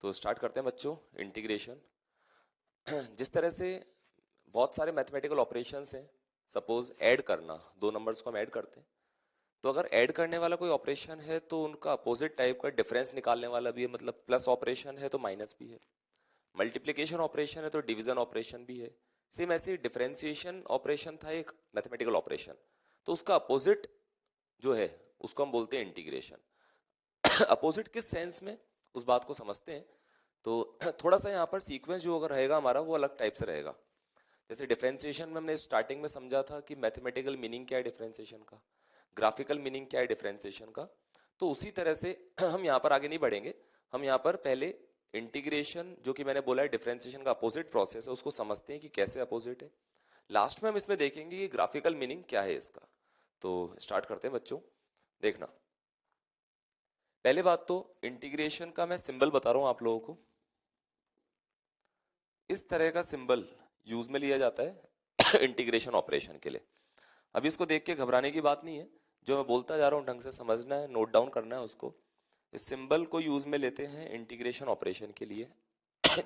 तो स्टार्ट करते हैं बच्चों इंटीग्रेशन। जिस तरह से बहुत सारे मैथमेटिकल ऑपरेशंस हैं, सपोज ऐड करना, दो नंबर्स को हम ऐड करते हैं, तो अगर ऐड करने वाला कोई ऑपरेशन है तो उनका अपोजिट टाइप का डिफरेंस निकालने वाला भी है, मतलब प्लस ऑपरेशन है तो माइनस भी है, मल्टीप्लिकेशन ऑपरेशन है तो डिवीजन ऑपरेशन भी है। सेम ऐसे डिफरेंशिएशन ऑपरेशन था एक मैथमेटिकल ऑपरेशन, तो उसका अपोजिट जो है उसको हम बोलते हैं इंटीग्रेशन। अपोजिट किस सेंस में, उस बात को समझते हैं। तो थोड़ा सा यहाँ पर सीक्वेंस जो अगर रहेगा हमारा वो अलग टाइप से रहेगा। जैसे डिफरेंशिएशन में हमने स्टार्टिंग में समझा था कि मैथमेटिकल मीनिंग क्या है डिफरेंशिएशन का, ग्राफिकल मीनिंग क्या है डिफरेंशिएशन का, तो उसी तरह से हम यहाँ पर आगे नहीं बढ़ेंगे। हम यहाँ पर पहले इंटीग्रेशन, जो कि मैंने बोला है डिफरेंशिएशन का अपोजिट प्रोसेस है, उसको समझते हैं कि कैसे अपोजिट है। लास्ट में हम इसमें देखेंगे कि ग्राफिकल मीनिंग क्या है इसका। तो स्टार्ट करते हैं बच्चों, देखना। पहले बात तो इंटीग्रेशन का मैं सिंबल बता रहा हूं आप लोगों को। इस तरह का सिंबल यूज में लिया जाता है इंटीग्रेशन ऑपरेशन के लिए। अभी इसको देख के घबराने की बात नहीं है, जो मैं बोलता जा रहा हूँ ढंग से समझना है, नोट डाउन करना है उसको। इस सिंबल को यूज में लेते हैं इंटीग्रेशन ऑपरेशन के लिए।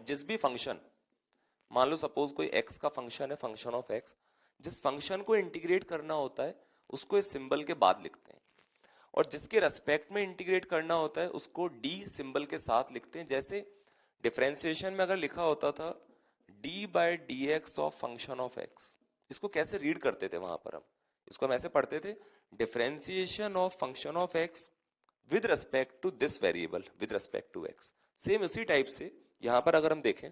जिस भी फंक्शन, मान लो सपोज कोई एक्स का फंक्शन है, फंक्शन ऑफ एक्स, जिस फंक्शन को इंटीग्रेट करना होता है उसको इस सिंबल के बाद लिखते हैं, और जिसके रेस्पेक्ट में इंटीग्रेट करना होता है उसको डी सिंबल के साथ लिखते हैं। जैसे डिफरेंशिएशन में अगर लिखा होता था d by d x of function of x, इसको कैसे रीड करते थे वहां पर इसको हम ऐसे पढ़ते थे, differentiation of function of x with respect to this variable with respect to x. Same उसी टाइप से यहां पर अगर हम देखें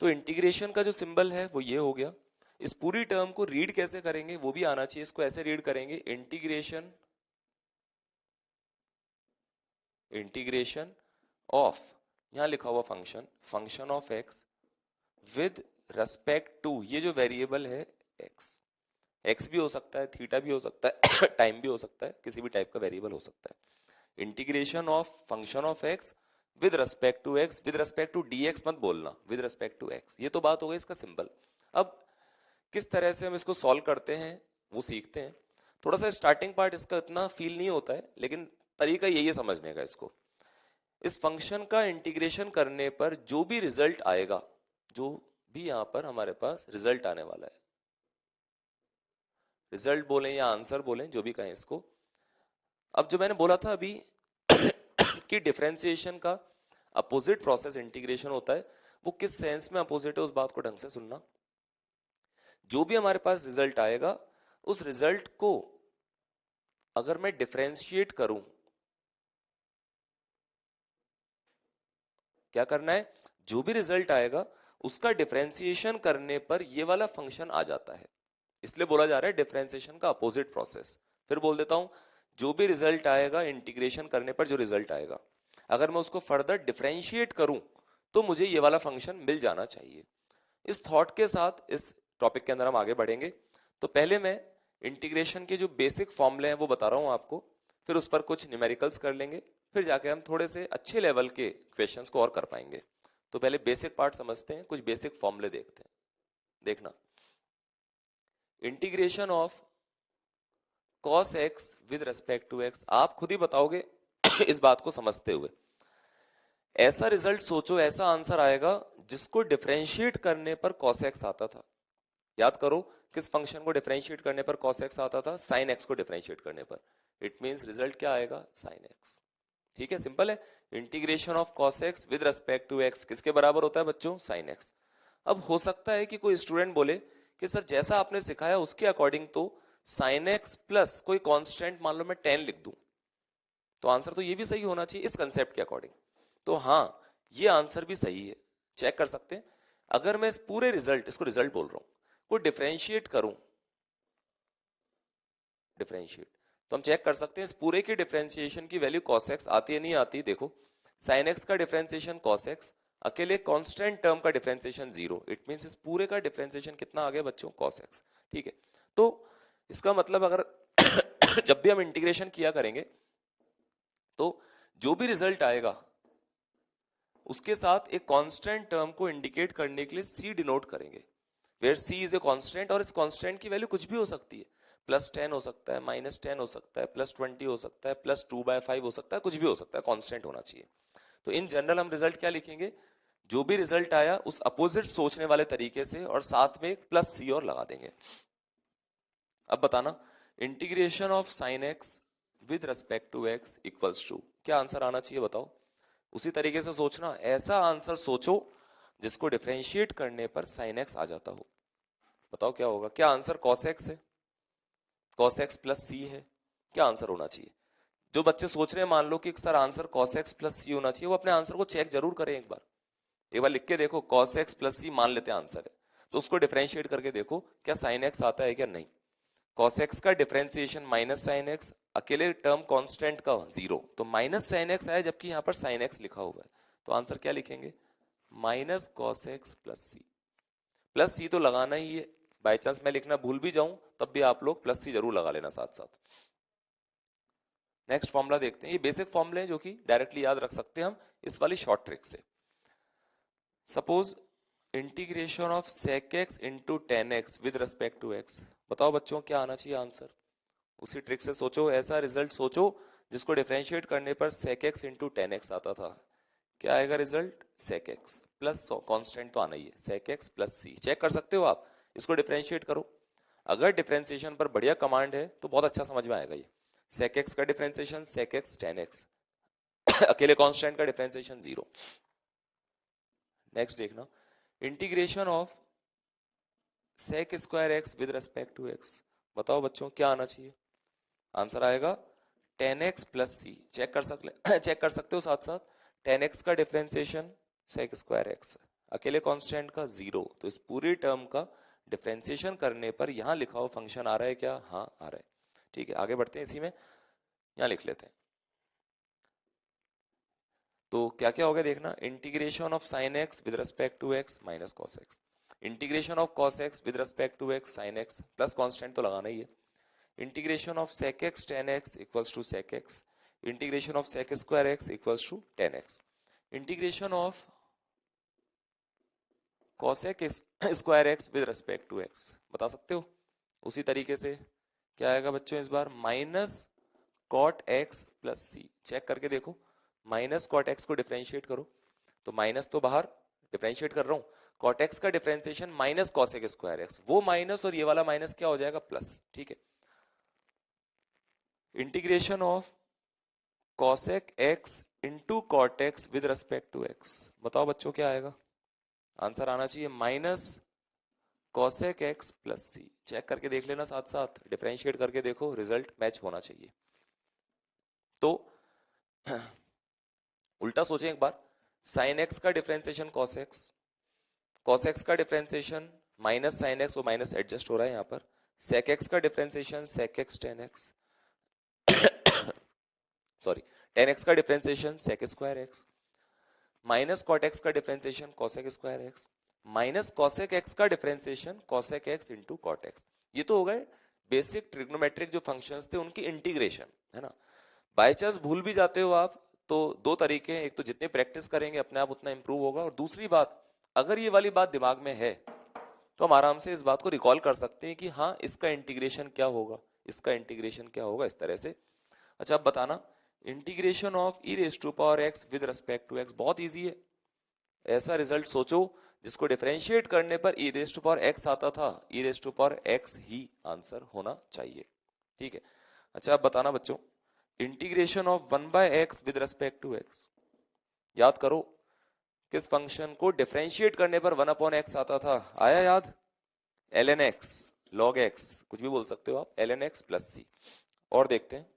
तो इंटीग्रेशन का जो सिंबल है वो ये हो गया। इस पूरी टर्म को रीड कैसे करेंगे वो भी आना चाहिए। इसको ऐसे रीड करेंगे, इंटीग्रेशन इंटीग्रेशन ऑफ, यहां लिखा हुआ function, function of x with respect to, ये जो वेरिएबल है एक्स, एक्स भी हो सकता है, थीटा भी हो सकता है टाइम भी हो सकता है, किसी भी टाइप का वेरिएबल हो सकता है। Integration of function of x with respect to x, with respect to d x मत बोलना, विद रेस्पेक्ट टू एक्स। ये तो बात हो गई इसका सिंबल। अब किस तरह से हम इसको सॉल्व करते हैं वो सीखते हैं। थोड़ा सा स्टार्टिंग पार्ट इसका इतना फील नहीं होता है, लेकिन तरीका यही है समझने का इसको। इस फंक्शन का इंटीग्रेशन करने पर जो भी रिजल्ट आएगा, जो भी यहां पर हमारे पास रिजल्ट आने वाला है, रिजल्ट बोलें या आंसर बोलें, जो भी कहें इसको। अब जो मैंने बोला था अभी कि डिफरेंशिएशन का अपोजिट प्रोसेस इंटीग्रेशन होता है, वो किस सेंस में अपोजिट है उस बात को ढंग से सुनना। जो भी हमारे पास रिजल्ट आएगा उस रिजल्ट को अगर मैं डिफरेंशिएट करूं, क्या करना है, जो भी रिजल्ट आएगा उसका डिफरेंशिएशन करने पर ये वाला फंक्शन आ जाता है, इसलिए बोला जा रहा है डिफरेंशिएशन का अपोजिट प्रोसेस। फिर बोल देता हूं, जो भी रिजल्ट आएगा इंटीग्रेशन करने पर, जो रिजल्ट आएगा अगर मैं उसको फर्दर डिफरेंशिएट करूं तो मुझे ये वाला फंक्शन मिल जाना चाहिए। इस थॉट के साथ इस टॉपिक के अंदर हम आगे बढ़ेंगे। तो पहले मैं इंटीग्रेशन के जो बेसिक फॉर्मूले हैं वो बता रहा हूं आपको, फिर उस पर कुछ न्यूमेरिकल्स कर लेंगे, फिर जाके हम थोड़े से अच्छे लेवल के क्वेश्चंस को और कर पाएंगे। तो पहले बेसिक पार्ट समझते हैं, कुछ बेसिक फॉर्मूले देखते हैं। देखना, integration of cos x with respect to x, आप खुद ही बताओगे इस बात को समझते हुए। ऐसा रिजल्ट सोचो, ऐसा आंसर आएगा जिसको डिफरेंशिएट करने पर cos x आता था। याद करो, किस फंक्शन को डिफरेंशिएट करने पर cos x आता था, sin x को डिफरेंशिएट करने पर। इट मींस रिजल्ट क्या आएगा, sin x। ठीक है, सिंपल है। Integration of cos x with respect to x किसके बराबर होता है बच्चों, sin x। अब हो सकता है कि कोई स्टूडेंट बोले कि सर जैसा आपने सिखाया उसके अकॉर्डिंग तो sin x प्लस कोई कांस्टेंट, मान लो मैं 10 लिख दूं, तो आंसर तो ये भी सही होना चाहिए इस कंसेप्ट के अकॉर्डिंग। तो हाँ, ये आंसर भी सही है, चेक कर सकते हैं। अगर मैं इस पूरे रिजल्ट, इसको रिजल्ट बोल रहा हूं, को डिफरेंशिएट करूं, डिफरेंशिएट, तो हम चेक कर सकते हैं इस पूरे की डिफरेंशिएशन की वैल्यू cos x आती है नहीं आती। देखो, sin x का डिफरेंशिएशन cos x, अकेले कांस्टेंट टर्म का डिफरेंशिएशन 0, इट मींस इस पूरे का डिफरेंशिएशन कितना आ गया बच्चों, cos x। ठीक है, तो इसका मतलब अगर जब भी हम इंटीग्रेशन किया करेंगे तो जो भी रिजल्ट आएगा उसके साथ एक कांस्टेंट टर्म को इंडिकेट करने के लिए c डिनोट करेंगे, where c is a constant, और इस कांस्टेंट की वैल्यू कुछ भी हो सकती है, +10 हो सकता है, -10 हो सकता है, +20 हो सकता है, +2/5 हो सकता है, कुछ भी हो सकता है, कांस्टेंट होना चाहिए। तो इन जनरल हम रिजल्ट क्या लिखेंगे, जो भी रिजल्ट आया उस अपोजिट सोचने वाले तरीके से और साथ में एक +c और लगा देंगे। अब बताना, integration of sine x with respect to x equals to, क्या आंसर आना चाहिए बताओ। उसी तरीके से सोचना, ऐसा आंसर सोचो जिसको डिफरेंशिएट करने पर साइन एक्स आ जाता हो। बताओ क्या होगा, क्या आंसर cos x है, cos x प्लस सी है, क्या आंसर होना चाहिए। जो बच्चे सोच रहे हैं, मान लो कि sir answer cos x plus C होना चाहिए, वो अपने आंसर को चेक जरूर करें एक बार लिख के देखो, cos x प्लस सी मान लेते हैं आंसर है, तो उसको डिफरेंशिएट करके देखो क्या sin x आता है क्या नहीं। cos x का डिफरेंशिएशन माइनस साइन एक्स, अकेले टर्म कांस्टेंट का 0, तो माइनस साइन एक्स आया जबकि यहाँ पर sin x लिखा हुआ है, तो आंसर क्या लिखेंगे, माइनस cos x प्लस सी तो लगाना ही है, बाई चांस मैं लिखना भूल भी जाऊं तब भी आप लोग +c जरूर लगा लेना साथ साथ। नेक्स्ट फॉर्मूला देखते हैं, ये बेसिक फॉर्मूले हैं जो कि डायरेक्टली याद रख सकते हैं हम इस वाली शॉर्ट ट्रिक से। Suppose integration of sec x into tan x with respect to x, बताओ बच्चों क्या आना चाहिए आंसर। उसी ट्रिक से सोचो, ऐसा रिजल्ट सोचो जिसको डिफरेंशिएट करने पर sec x into tan x आता था, क्या आएगा result, sec x plus constant तो आना ही है, sec x plus c, check कर सकते हो आप, इसको डिफरेंशिएट करो। अगर डिफरेंशिएशन पर बढ़िया कमांड है तो बहुत अच्छा समझ में आएगा ये। sec x का differentiation sec x tan x, अकेले कांस्टेंट का डिफरेंशिएशन 0। नेक्स्ट देखना, integration of sec square x with respect to x, बताओ बच्चों क्या आना चाहिए, आंसर आएगा tan x plus c, check कर सकते चेक कर सकते हो साथ साथ, tan x का डिफरेंशिएशन sec स्क्वायर x, अकेले कांस्टेंट का 0, तो इस पूरी टर्म का डिफरेंशिएशन करने पर यहाँ लिखा हुआ फंक्शन आ रहा है क्या, हाँ आ रहा है। ठीक है, आगे बढ़ते हैं, इसी में यहाँ लिख लेते हैं। तो क्या क्या हो गया देखना, integration of sine x with respect to x minus cos x, integration of cos x with respect to x sine x, plus constant तो लगाना ही है, integration of sec x tan x equals to sec x, integration of sec square x equals to tan x, integration of cosec square x with respect to x, बता सकते हो। उसी तरीके से क्या आएगा बच्चों इस बार, minus cot x plus c, check करके देखो, माइनस cot x को डिफरेंशिएट करो, तो माइनस तो बाहर, डिफरेंशिएट कर रहा हूं, cot x का differentiation minus cosec square x, वो माइनस और ये वाला माइनस क्या हो जाएगा प्लस, ठीक है। Integration of cosec x into cot x with respect to x, बताओ बच्चों क्या आएगा, आंसर आना चाहिए minus cosec x plus c, check करके देख लेना साथ साथ, डिफरेंशिएट करके देखो, रिजल्ट मैच होना चाहिए। तो उल्टा सोचें एक बार, sin x का differentiation cos x, cos x का डिफरेंशिएशन माइनस sin x, वो माइनस एडजस्ट हो रहा है यहाँ पर, sec x का differentiation sec x tan x, sorry tan x का differentiation sec square x, minus cot x का differentiation cosec square x, minus cosec x का differentiation cosec x into cot x। ये तो हो गए बेसिक ट्रिग्नोमेट्रिक जो functions थे उनकी इंटीग्रेशन, है ना। बाय चांस भूल भी जाते हो आप तो दो तरीके हैं, एक तो जितनी प्रैक्टिस करेंगे अपने आप उतना इंप्रूव होगा, और दूसरी बात, अगर ये वाली बात दिमाग में है तो हम आराम से इस बात को रिकॉल कर सकते हैं कि हाँ इसका इंटीग्रेशन क्या होगा, इसका इंटीग्रेशन क्या होगा, इस तरह से। अच्छा अब बताना, integration of e raise to power x with respect to x, बहुत इजी है, ऐसा रिजल्ट सोचो जिसको डिफरेंशिएट करने पर e raise to power x आता था, e raise to power x ही आंसर होना चाहिए, ठीक है। अच्छा अब बताना बच्चों, integration of 1/x with respect to x, याद करो किस फंक्शन को डिफरेंशिएट करने पर 1/x आता था, आया याद, ln x log x, कुछ भी बोल सकते हो आप, ln x प्लस सी। और देखते हैं,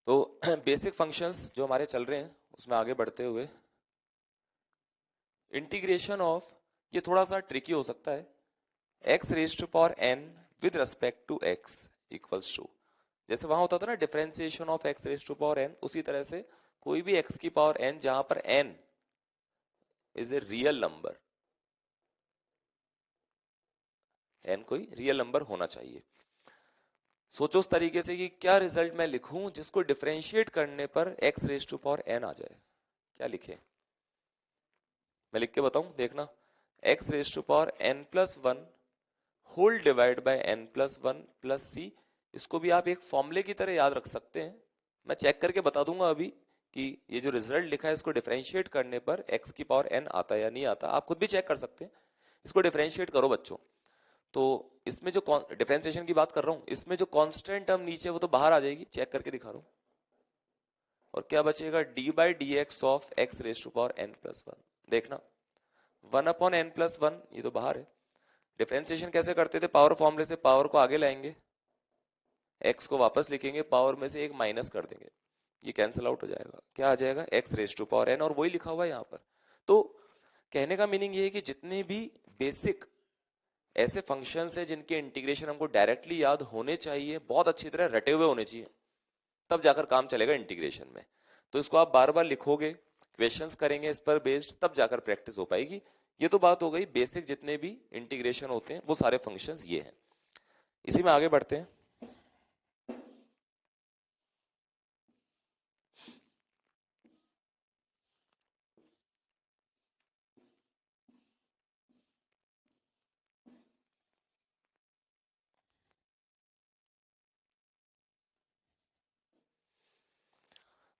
तो बेसिक फंक्शंस जो हमारे चल रहे हैं उसमें आगे बढ़ते हुए, इंटीग्रेशन ऑफ, ये थोड़ा सा ट्रिकी हो सकता है, x raise to power n with respect to x equals to, जैसे वहां होता था ना differentiation of x raise to power n, उसी तरह से कोई भी x की पावर n जहां पर n is a real number, n कोई रियल नंबर होना चाहिए। सोचो उस तरीके से कि क्या रिजल्ट मैं लिखूं जिसको डिफरेंशिएट करने पर x raise to power n आ जाए, क्या लिखे, मैं लिख के बताऊं, देखना, x raise to power n plus one whole divide by n plus one plus C. इसको भी आप एक फॉर्मूले की तरह याद रख सकते हैं। मैं चेक करके बता दूंगा अभी कि ये जो रिजल्ट लिखा है इसको डिफरेंशिएट करने पर एक्स की पावर एन आता है या नहीं आता, आप खुद भी चेक कर सकते हैं। इसको डिफरेंशिएट करो बच्चों, तो इसमें जो डिफरेंशिएशन की बात कर रहा हूं, इसमें जो कांस्टेंट टर्म नीचे वो तो बाहर आ जाएगी, चेक करके दिखा रहा हूं। और क्या बचेगा, d by d x of x raise to power n plus one. देखना, one upon n plus one, ये तो बाहर है। डिफरेंशिएशन कैसे करते थे, पावर फॉर्मूले से पावर को आगे लाएंगे, एक्स को वापस लिखेंगे, पावर में से एक माइनस कर देंगे, ये कैंसिल आउट हो जाएगा, क्या आ जाएगा, x raise to power n, और वही लिखा हुआ है यहाँ पर। तो कहने का मीनिंग ये है कि जितने भी बेसिक ऐसे फंक्शंस है जिनके इंटीग्रेशन हमको डायरेक्टली याद होने चाहिए, बहुत अच्छी तरह रटे हुए होने चाहिए, तब जाकर काम चलेगा इंटीग्रेशन में। तो इसको आप बार बार लिखोगे, क्वेश्चंस करेंगे इस पर बेस्ड, तब जाकर प्रैक्टिस हो पाएगी। ये तो बात हो गई बेसिक जितने भी इंटीग्रेशन होते हैं वो सारे फंक्शंस ये हैं। इसी में आगे बढ़ते हैं।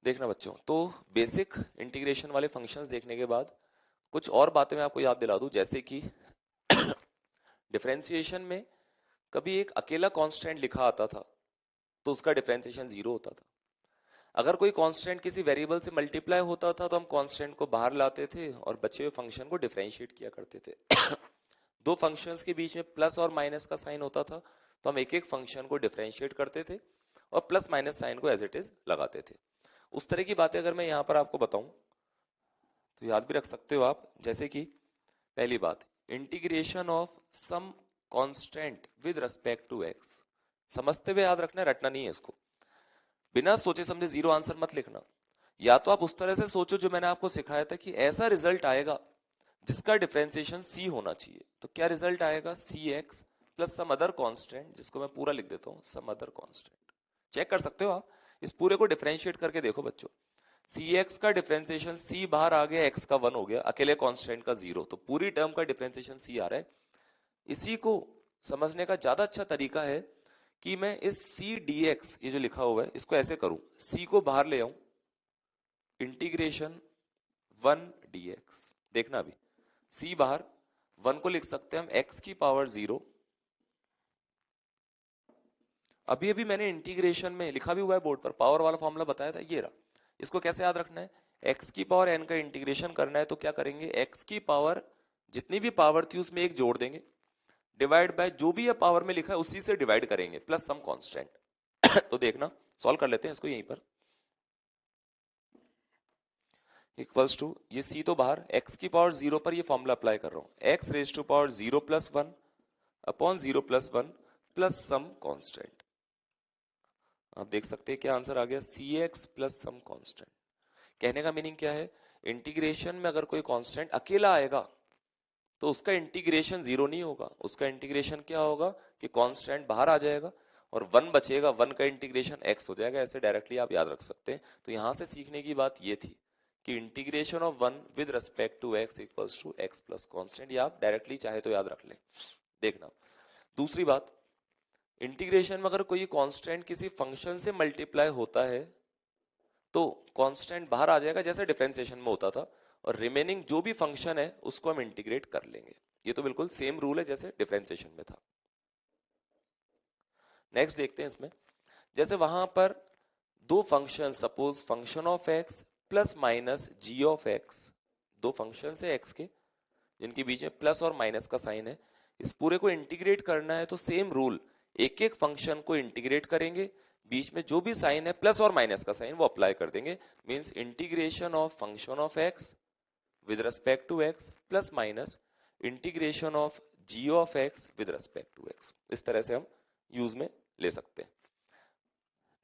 देखना बच्चों, तो बेसिक इंटीग्रेशन वाले फंक्शंस देखने के बाद कुछ और बातें मैं आपको याद दिला दूं, जैसे कि डिफरेंशिएशन में कभी एक अकेला कांस्टेंट लिखा आता था तो उसका डिफरेंशिएशन जीरो होता था। अगर कोई कांस्टेंट किसी वेरिएबल से मल्टीप्लाई होता था तो हम कांस्टेंट को बाहर लाते थे और बचे हुए फंक्शन को डिफरेंशिएट किया करते थे। दो फंक्शंस के बीच में प्लस और माइनस का साइन होता था तो हम एक एक फंक्शन को डिफरेंशिएट करते थे और प्लस माइनस साइन को एज इट इज लगाते थे। उस तरह की बातें अगर मैं यहाँ पर आपको बताऊं तो याद भी रख सकते हो आप, जैसे कि पहली बात, integration of some constant with respect to x. समझते हुए याद रखना है, रटना नहीं है इसको। बिना सोचे समझे जीरो आंसर मत लिखना। या तो आप उस तरह से सोचो जो मैंने आपको सिखाया था कि ऐसा रिजल्ट आएगा जिसका डिफरेंशिएशन सी होना चाहिए, तो क्या रिजल्ट आएगा, C x plus some other constant, जिसको मैं पूरा लिख देता हूं, सम अदर कांस्टेंट। चेक कर सकते हो आप, इस पूरे को डिफरेंशिएट करके देखो बच्चों। सी एक्स का डिफरेंशिएशन सी बाहर आ गया, एक्स का वन हो गया, अकेले कांस्टेंट का जीरो, तो पूरी टर्म का डिफरेंशिएशन सी आ रहा है। इसी को समझने का ज्यादा अच्छा तरीका है कि मैं इस सी डी एक्स, ये जो लिखा हुआ है, इसको ऐसे करूं, सी को बाहर ले आऊं, इंटीग्रेशन वन डी एक्स। देखना अभी, सी बाहर, वन को लिख सकते हैं हम एक्स की पावर जीरो। अभी अभी मैंने इंटीग्रेशन में लिखा भी हुआ है बोर्ड पर, पावर वाला फॉर्मूला बताया था, ये रहा। इसको कैसे याद रखना है, एक्स की पावर एन का इंटीग्रेशन करना है तो क्या करेंगे, एक्स की पावर जितनी भी पावर थी उसमें एक जोड़ देंगे, डिवाइड बाय जो भी ये पावर में लिखा है उसी से डिवाइड करेंगे, प्लस सम कांस्टेंट। तो देखना, सॉल्व कर लेते हैं इसको यहीं पर। इक्वल्स टू, ये सी तो बाहर, एक्स की पावर जीरो पर ये फॉर्मूला अप्लाई कर रहा हूं, x raise to power zero plus one upon zero plus one plus some constant. आप देख सकते हैं क्या आंसर आ गया, c x plus some constant. कहने का मीनिंग क्या है, इंटीग्रेशन में अगर कोई कांस्टेंट अकेला आएगा तो उसका इंटीग्रेशन जीरो नहीं होगा, उसका इंटीग्रेशन क्या होगा कि कांस्टेंट बाहर आ जाएगा और वन बचेगा, वन का इंटीग्रेशन एक्स हो जाएगा। ऐसे डायरेक्टली आप याद रख सकते हैं। तो यहां से सीखने की बात ये थी कि integration of one with respect to x equals to x plus constant, ये आप डायरेक्टली चाहे तो याद रख लें। देखना, दूसरी बात, इंटीग्रेशन में अगर कोई कांस्टेंट किसी फंक्शन से मल्टीप्लाई होता है तो कांस्टेंट बाहर आ जाएगा जैसे डिफरेंशिएशन में होता था, और रिमेनिंग जो भी फंक्शन है उसको हम इंटीग्रेट कर लेंगे। ये तो बिल्कुल सेम रूल है जैसे डिफरेंशिएशन में था। नेक्स्ट देखते हैं इसमें, जैसे वहां पर दो function, suppose function of x plus minus g of x, दो फंक्शन है एक्स के जिनके बीच में प्लस और माइनस का साइन है, इस पूरे को इंटीग्रेट करना है तो सेम रूल, एक एक फंक्शन को इंटीग्रेट करेंगे, बीच में जो भी साइन है प्लस और माइनस का साइन वो अप्लाई कर देंगे। Means integration of function of x with respect to x plus minus integration of g of x with respect to x. इस तरह से हम यूज में ले सकते हैं।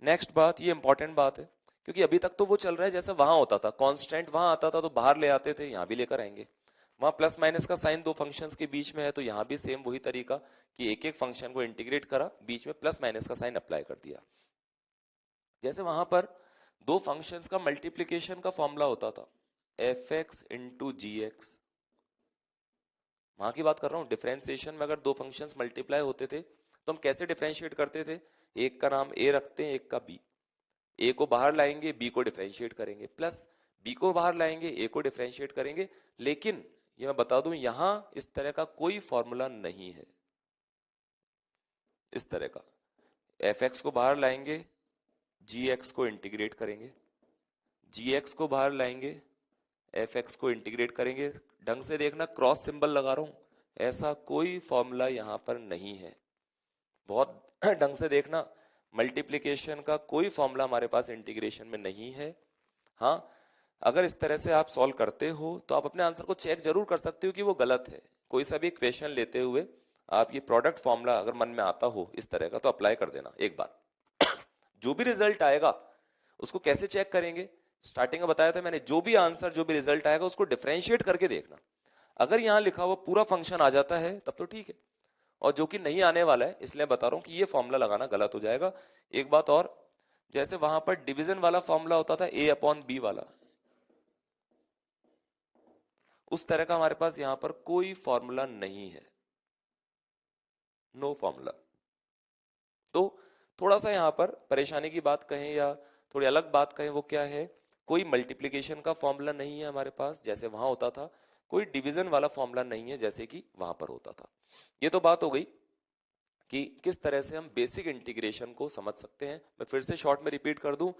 नेक्स्ट बात, ये इंपॉर्टेंट बात है क्योंकि अभी तक तो वो चल रहा है जैसे वहां होता था, कांस्टेंट वहां आता था तो बाहर ले आते थे, यहां भी लेकर आएंगे। वहां प्लस माइनस का साइन दो फंक्शंस के बीच में है तो यहां भी सेम वही तरीका कि एक एक फंक्शन को इंटीग्रेट करा, बीच में प्लस माइनस का साइन अप्लाई कर दिया। जैसे वहां पर दो फंक्शंस का मल्टीप्लीकेशन का फॉर्मूला होता था, एफ एक्स इंटू जी एक्स, वहां की बात कर रहा हूँ। डिफरेंशिएशन में अगर दो फंक्शंस मल्टीप्लाई होते थे तो हम कैसे डिफरेंशिएट करते थे? एक का नाम ए रखते हैं, एक का बी। ए को बाहर लाएंगे, बी को डिफरेंशिएट करेंगे, प्लस बी को बाहर लाएंगे, ए को डिफरेंशिएट करेंगे। लेकिन ये मैं बता दूं, यहां इस तरह का कोई फॉर्मूला नहीं है। इस तरह का एफ एक्स को बाहर लाएंगे, जी एक्स को इंटीग्रेट करेंगे, जी एक्स को बाहर लाएंगे, एफ एक्स को इंटीग्रेट करेंगे। ढंग से देखना, क्रॉस सिंबल लगा रहा हूं, ऐसा कोई फॉर्मूला यहां पर नहीं है। बहुत ढंग से देखना, मल्टीप्लिकेशन का कोई फॉर्मूला हमारे पास इंटीग्रेशन में नहीं है। हाँ, अगर इस तरह से आप सॉल्व करते हो तो आप अपने आंसर को चेक जरूर कर सकते हो कि वो गलत है। कोई सा भी क्वेश्चन लेते हुए आप ये प्रोडक्ट फॉर्मूला अगर मन में आता हो इस तरह का तो अप्लाई कर देना एक बार। जो भी रिजल्ट आएगा उसको कैसे चेक करेंगे? स्टार्टिंग में बताया था मैंने, जो भी आंसर, जो भी रिजल्ट आएगा उसको डिफरेंशिएट करके देखना। अगर यहां लिखा हुआ पूरा फंक्शन आ जाता है तब तो ठीक है, और जो कि नहीं आने वाला है इसलिए बता रहा हूं कि ये फॉर्मूला लगाना गलत हो जाएगा। एक बात और, जैसे वहां पर डिवीजन वाला फॉर्मूला होता था ए अपॉन बी वाला, उस तरह का हमारे पास यहां पर कोई फॉर्मूला नहीं है, नो फॉर्मूला। तो थोड़ा सा यहां पर परेशानी की बात कहें या थोड़ी अलग बात कहें, वो क्या है? कोई मल्टीप्लिकेशन का फॉर्मूला नहीं है हमारे पास जैसे वहां होता था, कोई डिवीजन वाला फॉर्मूला नहीं है जैसे कि वहां पर होता था। ये तो बात हो गई कि किस तरह से हम बेसिक इंटीग्रेशन को समझ सकते हैं। मैं फिर से शॉर्ट में रिपीट कर दूं,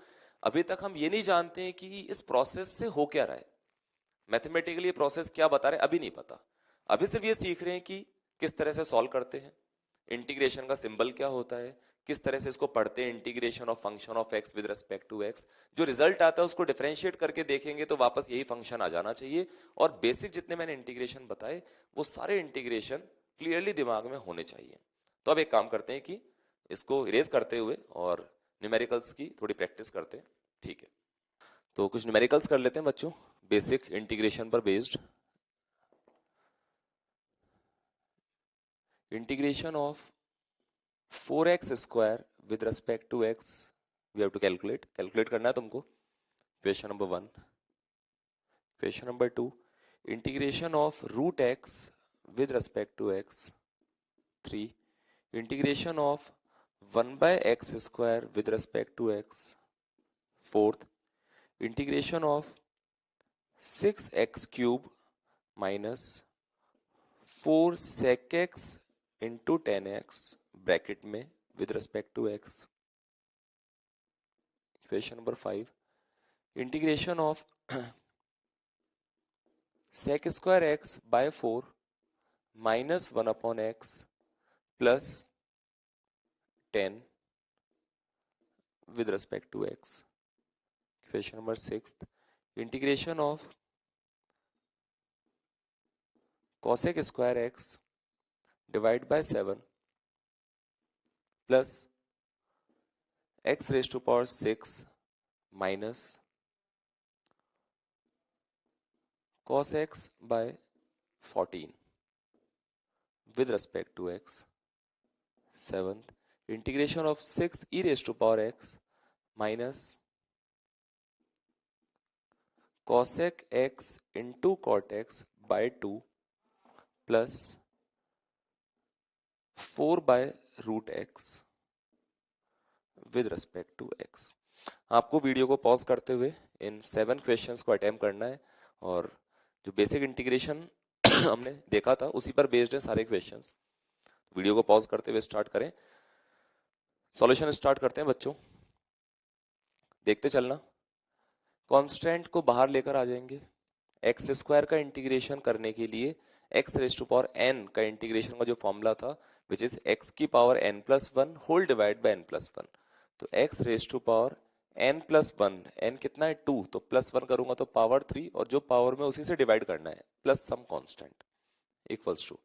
अभी तक हम ये नहीं जानते हैं कि इस प्रोसेस से हो क्या रहा है, मैथमेटिकली ये प्रोसेस क्या बता रहे हैं अभी नहीं पता। अभी सिर्फ ये सीख रहे हैं कि किस तरह से सॉल्व करते हैं, इंटीग्रेशन का सिंबल क्या होता है, किस तरह से इसको पढ़ते हैं, integration of function of x with respect to x. जो रिजल्ट आता है उसको डिफरेंशिएट करके देखेंगे तो वापस यही फंक्शन आ जाना चाहिए। और बेसिक जितने मैंने इंटीग्रेशन बताए वो सारे इंटीग्रेशन क्लियरली दिमाग में होने चाहिए। तो अब एक काम करते हैं कि इसको इरेज करते हुए और न्यूमेरिकल्स की थोड़ी प्रैक्टिस करते हैं, ठीक है? तो कुछ न्यूमेरिकल्स कर लेते हैं बच्चों, बेसिक इंटीग्रेशन पर based. Integration of 4x square with respect to x, we have to calculate करना है तुमको। Question number 1। Question number 2, integration of root x with respect to x। 3, integration of 1 by x square with respect to x। 4th, integration of 6x cube minus 4 sec x into 10x bracket में with respect to x। Question number 5, integration of sec square x by 4 minus 1 upon x plus 10 with respect to x। Question number 6, integration of cosec square x divide by 7 plus x raise to power 6 minus cos x by 14 with respect to x. 7th, integration of 6 e raised to power x minus cosec x into cot x by 2 plus 4 by root x with respect to x. आपको video को pause करते हुए इन 7 questions को attempt करना है, और जो basic integration हमने देखा था उसी पर बेस्ड है सारे क्वेश्चंस। वीडियो को पॉज करते हुए स्टार्ट करें, सॉल्यूशन स्टार्ट करते हैं बच्चों। देखते चलना, कांस्टेंट को बाहर लेकर आ जाएंगे। एक्स स्क्वायर का इंटीग्रेशन करने के लिए x raise to power n का इंटीग्रेशन का जो फॉर्मूला था विच इज एक्स की power n plus one whole divide by n plus one. तो x raise to power n plus one, n कितना है 2, तो प्लस वन करूंगा तो पावर 3, और जो पावर में उसी से डिवाइड करना है plus some constant equals to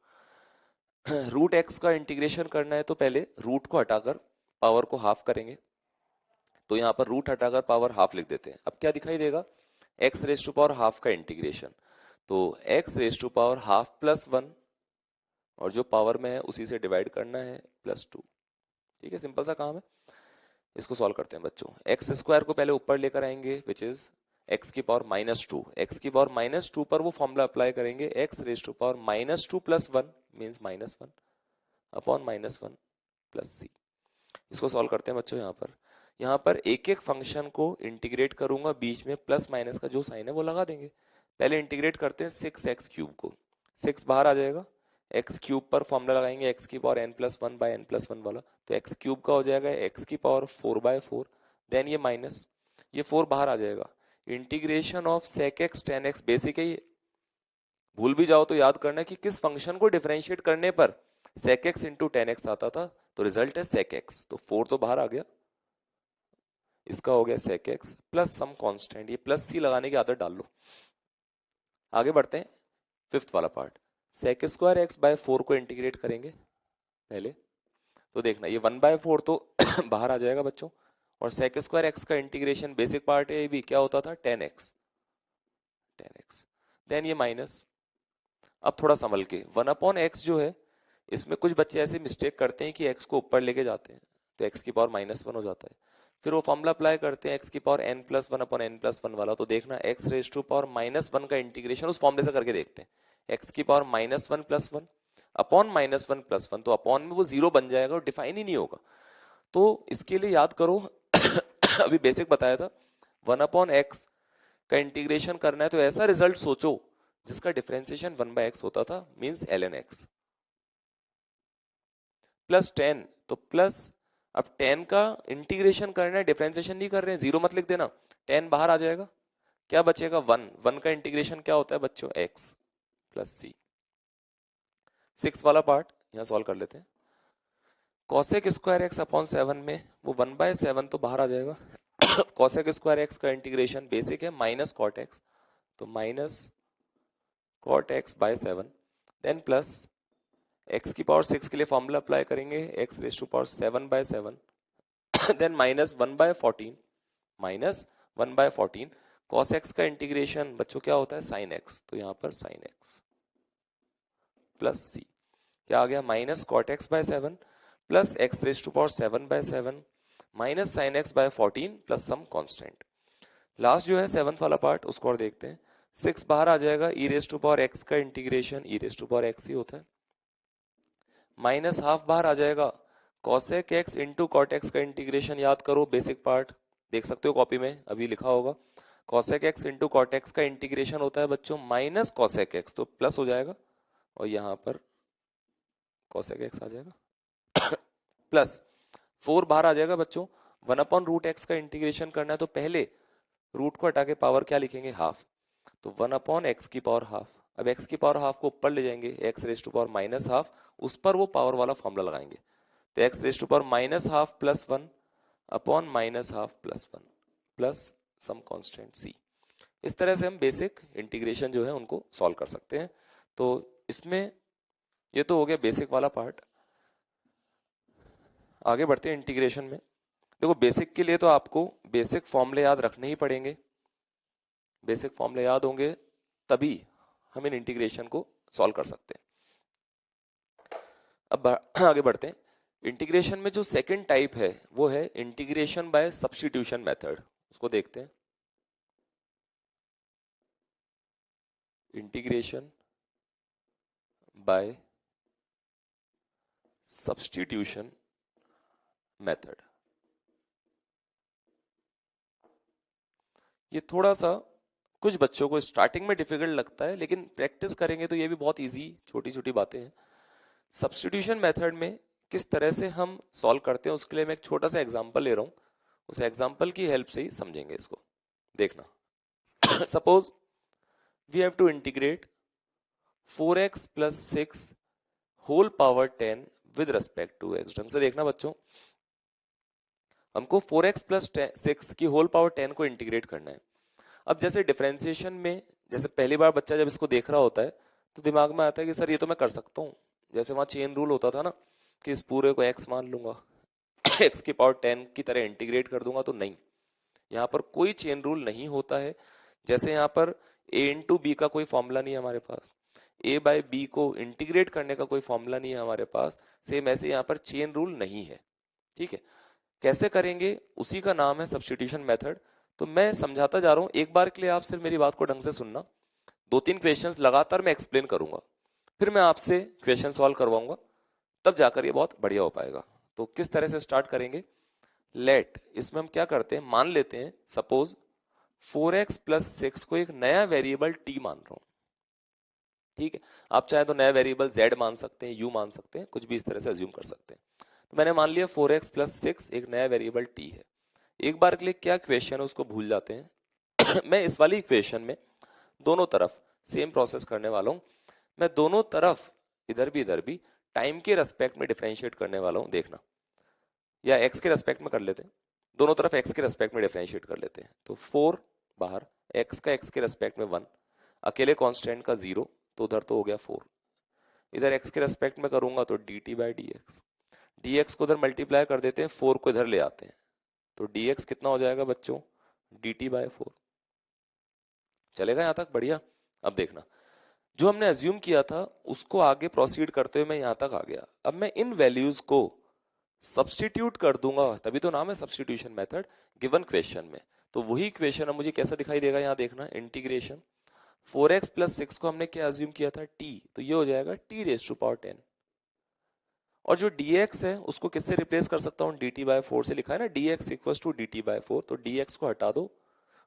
root x का इंटीग्रेशन करना है तो पहले रूट को हटाकर पावर को हाफ करेंगे। तो यहाँ पर रूट हटाकर पावर हाफ लिख देते हैं। अब क्या दिखाई देगा, x raise to power half का इंटीग्रेशन, तो x raise to power half plus one, और जो पावर में है उसी से डिवाइड करना है प्लस 2। ठीक है, सिंपल सा काम है। इसको सॉल्व करते हैं बच्चों। एक्स स्क्वायर को पहले ऊपर लेकर आएंगे विच इज एक्स की पावर -2, एक्स की पावर -2 पर वो फॉर्मूला अप्लाई करेंगे, x raise to power -2 + 1 means -1 upon -1 plus C. इसको सॉल्व करते हैं बच्चों। यहाँ पर एक एक फंक्शन को इंटीग्रेट करूंगा, बीच में प्लस माइनस का जो साइन है वो लगा देंगे। पहले इंटीग्रेट करते हैं 6x³ को, 6 बाहर आ जाएगा, x³ पर फॉर्मूला लगाएंगे x की पावर n+1/n+1 वाला, तो x³ का हो जाएगा x की पावर 4/4, देन ये माइनस, ये 4 बाहर आ जाएगा, integration of sec x tan x, basic है ये, भूल भी जाओ तो याद करना कि किस फंक्शन को डिफरेंशिएट करने पर sec x into tan x आता था, तो रिजल्ट है sec x, तो 4 तो बाहर आ गया, इसका हो गया sec x plus some constant, ये प्लस सी लगाने की आदत डाल लो। आगे बढ़ते हैं, फिफ्थ वाला पार्ट, sec² x/4 को इंटीग्रेट करेंगे पहले, तो देखना ये 1/4 तो बाहर आ जाएगा बच्चों, और sec² x का इंटीग्रेशन बेसिक पार्ट है, ये भी क्या होता था tan x, देन ये माइनस। अब थोड़ा संभल के 1/x जो है, इसमें कुछ बच्चे ऐसे मिस्टेक करते हैं कि x को ऊपर लेके जाते हैं, तो x की पावर -1 हो जाता है, फिर वो फॉर्मूला अप्लाई करते हैं x की पावर n+1/n+1 वाला, तो देखना x रेज टू पावर -1 का इंटीग्रेशन उस फॉर्मूले से करके देखते हैं, x की पावर -1 + 1 अपॉन -1 + 1, तो अपॉन में वो जीरो बन जाएगा और डिफाइन ही नहीं होगा। तो इसके लिए याद करो अभी बेसिक बताया था, 1/x का इंटीग्रेशन करना है तो ऐसा रिजल्ट सोचो जिसका डिफरेंशिएशन 1/x होता था, मींस ln x प्लस 10, तो प्लस, अब 10 का इंटीग्रेशन करना है, डिफरेंशिएशन नहीं कर रहे हैं, जीरो मत लिख देना, 10 बाहर आ जाएगा, क्या बचेगा 1, 1 का इंटीग्रेशन क्या होता है बच्चों, x प्लस c। सिक्स वाला पार्ट यहाँ सॉल्व कर लेते हैं, cosec² x अपॉन 7 में वो 1/7 तो बाहर आ जाएगा, cosec² x का इंटीग्रेशन बेसिक है माइनस cot x, तो minus cot x/7, then plus x की पावर 6 के लिए फॉर्मूला अप्लाई करेंगे, x raise to power 7/7, then -1/14, -1/14, cos x का इंटीग्रेशन बच्चों क्या होता है sin x, तो यहाँ पर sin x प्लस c, क्या आ गया minus cot x/7 plus x raise to power 7/7 minus sin x/14 plus some constant. Last जो है सेवंथ वाला पार्ट, उसको और देखते हैं, 6 बाहर आ जाएगा, e raise to power x का integration e raise to power x ही होता है, माइनस हाफ बाहर आ जाएगा, cosec x into cot x का इंटीग्रेशन याद करो, बेसिक पार्ट देख सकते हो कॉपी में अभी लिखा होगा, cosec x into cot x का इंटीग्रेशन होता है बच्चों माइनस cosec x, तो प्लस हो जाएगा, और यहाँ पर cosec x आ जाएगा प्लस 4 बाहर आ जाएगा बच्चों, 1/√x का इंटीग्रेशन करना है तो पहले रूट को हटा के पावर क्या लिखेंगे, हाफ, तो 1/x की पावर हाफ, अब x की पावर हाफ को ऊपर ले जाएंगे, x raise to power minus half, उस पर वो पावर वाला फॉर्मूला लगाएंगे, तो x raise to power -1/2 + 1 upon -1/2 + 1 plus some constant c। इस तरह से हम बेसिक इंटीग्रेशन जो है उनको सॉल्व कर सकते हैं। तो इसमें ये तो हो गया बेसिक वाला पार्ट, आगे बढ़ते हैं इंटीग्रेशन में। देखो बेसिक के लिए तो आपको बेसिक फॉर्मूले याद रखने ही पड़ेंगे, बेसिक फॉर्मूले याद होंगे तभी हम इन इंटीग्रेशन को सॉल्व कर सकते हैं। अब आगे बढ़ते हैं, इंटीग्रेशन में जो सेकंड टाइप है वो है इंटीग्रेशन बाय सब्स्टिट्यूशन मेथड, उसको देखते हैं। इंटीग्रेशन बाय सब्स्टिट्यूशन मेथड, ये थोड़ा सा कुछ बच्चों को स्टार्टिंग में डिफिकल्ट लगता है, लेकिन प्रैक्टिस करेंगे तो ये भी बहुत इजी छोटी छोटी बातें हैं। सब्स्टिट्यूशन मेथड में किस तरह से हम सॉल्व करते हैं उसके लिए मैं एक छोटा सा एग्जांपल ले रहा हूँ, उस एग्जांपल की हेल्प से ही समझेंगे इसको। देखना suppose we have to integrate 4x + 6 whole power 10 with respect to x। ढंग से देखना बच्चों, हमको 4x + 6 की होल पावर 10 को इंटीग्रेट करना है। अब जैसे डिफरेंशिएशन में जैसे पहली बार बच्चा जब इसको देख रहा होता है तो दिमाग में आता है कि सर ये तो मैं कर सकता हूँ, जैसे वहां चेन रूल होता था ना कि इस पूरे को x मान लूंगा x की पावर 10 की तरह इंटीग्रेट कर दूंगा, तो नहीं, यहाँ पर कोई चेन रूल नहीं होता है। जैसे यहाँ पर a इंटू बी का कोई फॉर्मूला नहीं है हमारे पास, a/b को इंटीग्रेट करने का कोई फॉर्मूला नहीं है हमारे पास, सेम ऐसे यहाँ पर चेन रूल नहीं है। ठीक है, कैसे करेंगे, उसी का नाम है सब्स्टिट्यूशन मेथड। तो मैं समझाता जा रहा हूँ, एक बार के लिए आप सिर्फ मेरी बात को ढंग से सुनना। 2-3 क्वेश्चंस लगातार मैं एक्सप्लेन करूंगा, फिर मैं आपसे क्वेश्चन सॉल्व करवाऊंगा, तब जाकर ये बहुत बढ़िया हो पाएगा। तो किस तरह से स्टार्ट करेंगे, लेट, इसमें हम क्या करते हैं, मान लेते हैं सपोज 4x प्लस 6 को एक नया वेरिएबल t मान रहा हूं। ठीक है, आप चाहे तो नया वेरिएबल z मान सकते हैं, u मान सकते हैं, कुछ भी इस तरह से अज्यूम कर सकते हैं। तो मैंने मान लिया 4x प्लस 6 एक नया वेरिएबल t है। एक बार के लिए क्या इक्वेशन है उसको भूल जाते हैं। मैं इस वाली इक्वेशन में दोनों तरफ सेम प्रोसेस करने वाला हूं। मैं दोनों तरफ इधर भी टाइम के रेस्पेक्ट में डिफरेंशिएट करने वाला हूं, देखना, या x के रेस्पेक्ट में कर लेते हैं, दोनों तरफ x के रेस्पेक्ट में डिफरेंशिएट कर लेते हैं। तो 4 बाहर, x का x के रेस्पेक्ट में 1, अकेले कांस्टेंट का 0, तो उधर तो हो गया 4। इधर x के रेस्पेक्ट में करूंगा तो dt बाई dx, dx को उधर मल्टीप्लाई कर देते हैं, 4 को इधर ले आते हैं, तो dx कितना हो जाएगा बच्चों, dt बाय 4। चलेगा यहां तक, बढ़िया। अब देखना, जो हमने अज्यूम किया था उसको आगे प्रोसीड करते हुए मैं यहां तक आ गया। अब मैं इन वैल्यूज को सब्सटीट्यूट कर दूंगा, तभी तो नाम है सब्सटीट्यूशन मेथड, गिवन क्वेश्चन में। तो वही क्वेश्चन अब मुझे कैसा दिखाई देगा, यहां देखना, इंटीग्रेशन 4x प्लस 6 को हमने क्या अज्यूम किया था, t, तो ये हो जाएगा t रेज टू पावर 10। और जो dx है उसको किससे रिप्लेस कर सकता हूँ, dt बाय 4 से लिखा है ना, dx equals to dt by 4, तो dx को हटा दो,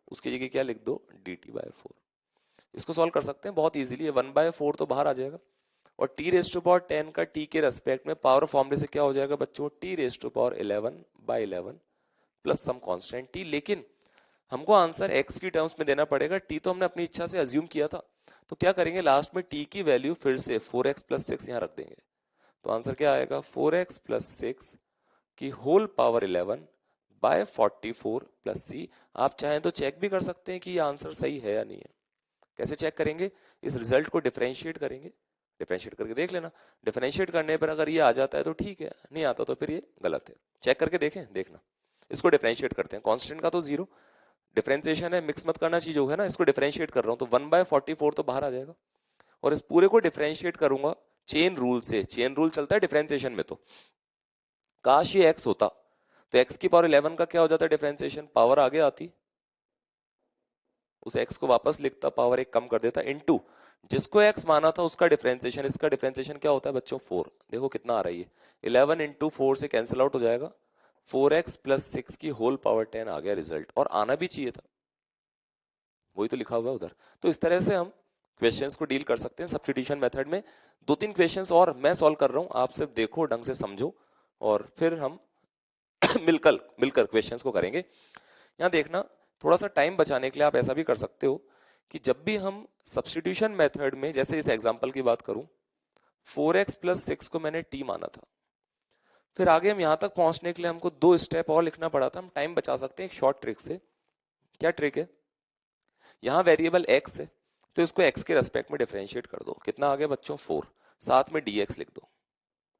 उसकी जगह क्या लिख दो, dt बाय 4। इसको सॉल्व कर सकते हैं बहुत इजीली, 1/4 तो बाहर आ जाएगा, और t रेज टू पावर 10 का t के रेस्पेक्ट में पावर फॉर्मूले से क्या हो जाएगा बच्चों, t raise to power 11/11 plus some constant t। लेकिन हमको आंसर x की टर्म्स में देना पड़ेगा, t तो हमने अपनी इच्छा से अज्यूम किया था, तो क्या करेंगे, लास्ट में t की वैल्यू फिर से 4x प्लस 6 यहाँ रख देंगे। तो आंसर क्या आएगा, 4x प्लस 6 की whole power 11 by 44 plus c। आप चाहें तो चेक भी कर सकते हैं कि ये आंसर सही है या नहीं है। कैसे चेक करेंगे, इस रिजल्ट को डिफरेंशिएट करेंगे, डिफरेंशिएट करके देख लेना, डिफरेंशिएट करने पर अगर ये आ जाता है तो ठीक है, नहीं आता तो फिर ये गलत है। चेक करके देखें, देखना, इसको डिफरेंशिएट करते हैं, कांस्टेंट का तो 0, डिफरेंशिएशन है, मिक्स मत करना चीज होगा ना, इसको डिफरेंशिएट कर रहा हूं तो 1/44 तो बाहर आ जाएगा, और इस पूरे को डिफरेंशिएट करूंगा चेन रूल से। चेन रूल चलता है डिफरेंशिएशन में, तो काश ये x होता तो x की पावर 11 का क्या हो जाता है डिफरेंशिएशन, पावर आगे आती, उस x को वापस लिखता, पावर एक कम कर देता, इनटू जिसको x माना था उसका डिफरेंशिएशन, इसका डिफरेंशिएशन क्या होता है बच्चों, 4। देखो कितना आ रही है, 11 इंटू 4 से कैंसिल आउट हो जाएगा, 4x प्लस 6 की होल पावर 10 आ गया रिजल्ट, और आना भी चाहिए था, वही तो लिखा हुआ है उधर। तो इस तरह से हम क्वेश्चंस को डील कर सकते हैं सब्स्टिट्यूशन मेथड में। 2-3 क्वेश्चंस और मैं सॉल्व कर रहा हूं, आप सिर्फ देखो, ढंग से समझो, और फिर हम मिलकर मिलकर क्वेश्चंस को करेंगे। यहाँ देखना, थोड़ा सा टाइम बचाने के लिए आप ऐसा भी कर सकते हो कि जब भी हम सब्स्टिट्यूशन मेथड में, जैसे इस एग्जांपल की बात करूं, 4x प्लस 6 को मैंने t माना था, फिर आगे हम यहां तक पहुंचने के लिए हमको 2 स्टेप और लिखना पड़ा था, हम टाइम बचा सकते हैं एक शॉर्ट ट्रिक से। क्या ट्रिक है, यहाँ वेरिएबल x है तो इसको x के रेस्पेक्ट में डिफरेंशिएट कर दो, कितना आ गया बच्चों, 4, साथ में dx लिख दो।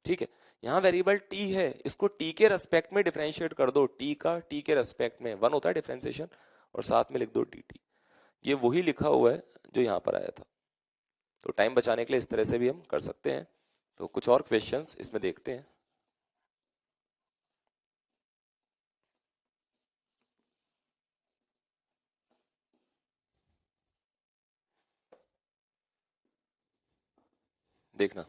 ठीक है, यहाँ वेरिएबल t है, इसको t के रेस्पेक्ट में डिफरेंशिएट कर दो, t का t के रेस्पेक्ट में 1 होता है डिफरेंशिएशन, और साथ में लिख दो dt। ये वही लिखा हुआ है जो यहाँ पर आया था। तो टाइम बचाने के लिए इस तरह से भी हम कर सकते हैं। तो कुछ और क्वेश्चंस इसमें देखते हैं। देखना,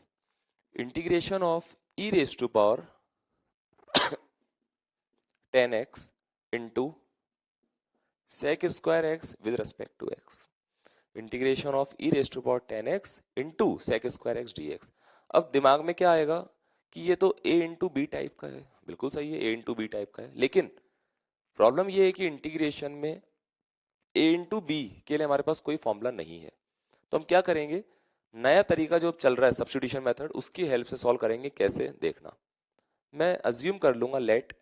integration of e raise to power 10x into sec square x with respect to x, integration of e raise to power 10x into sec square x dx। अब दिमाग में क्या आएगा कि ये तो a इंटू बी टाइप का है, बिल्कुल सही है, a इंटू बी टाइप का है, लेकिन प्रॉब्लम ये है कि इंटीग्रेशन में a इंटू बी के लिए हमारे पास कोई फॉर्मूला नहीं है। तो हम क्या करेंगे, नया तरीका जो चल रहा है सब्स्टिट्यूशन मेथड, उसकी हेल्प से सॉल्व करेंगे। कैसे, देखना, मैं अज्यूम कर लूंगा लेट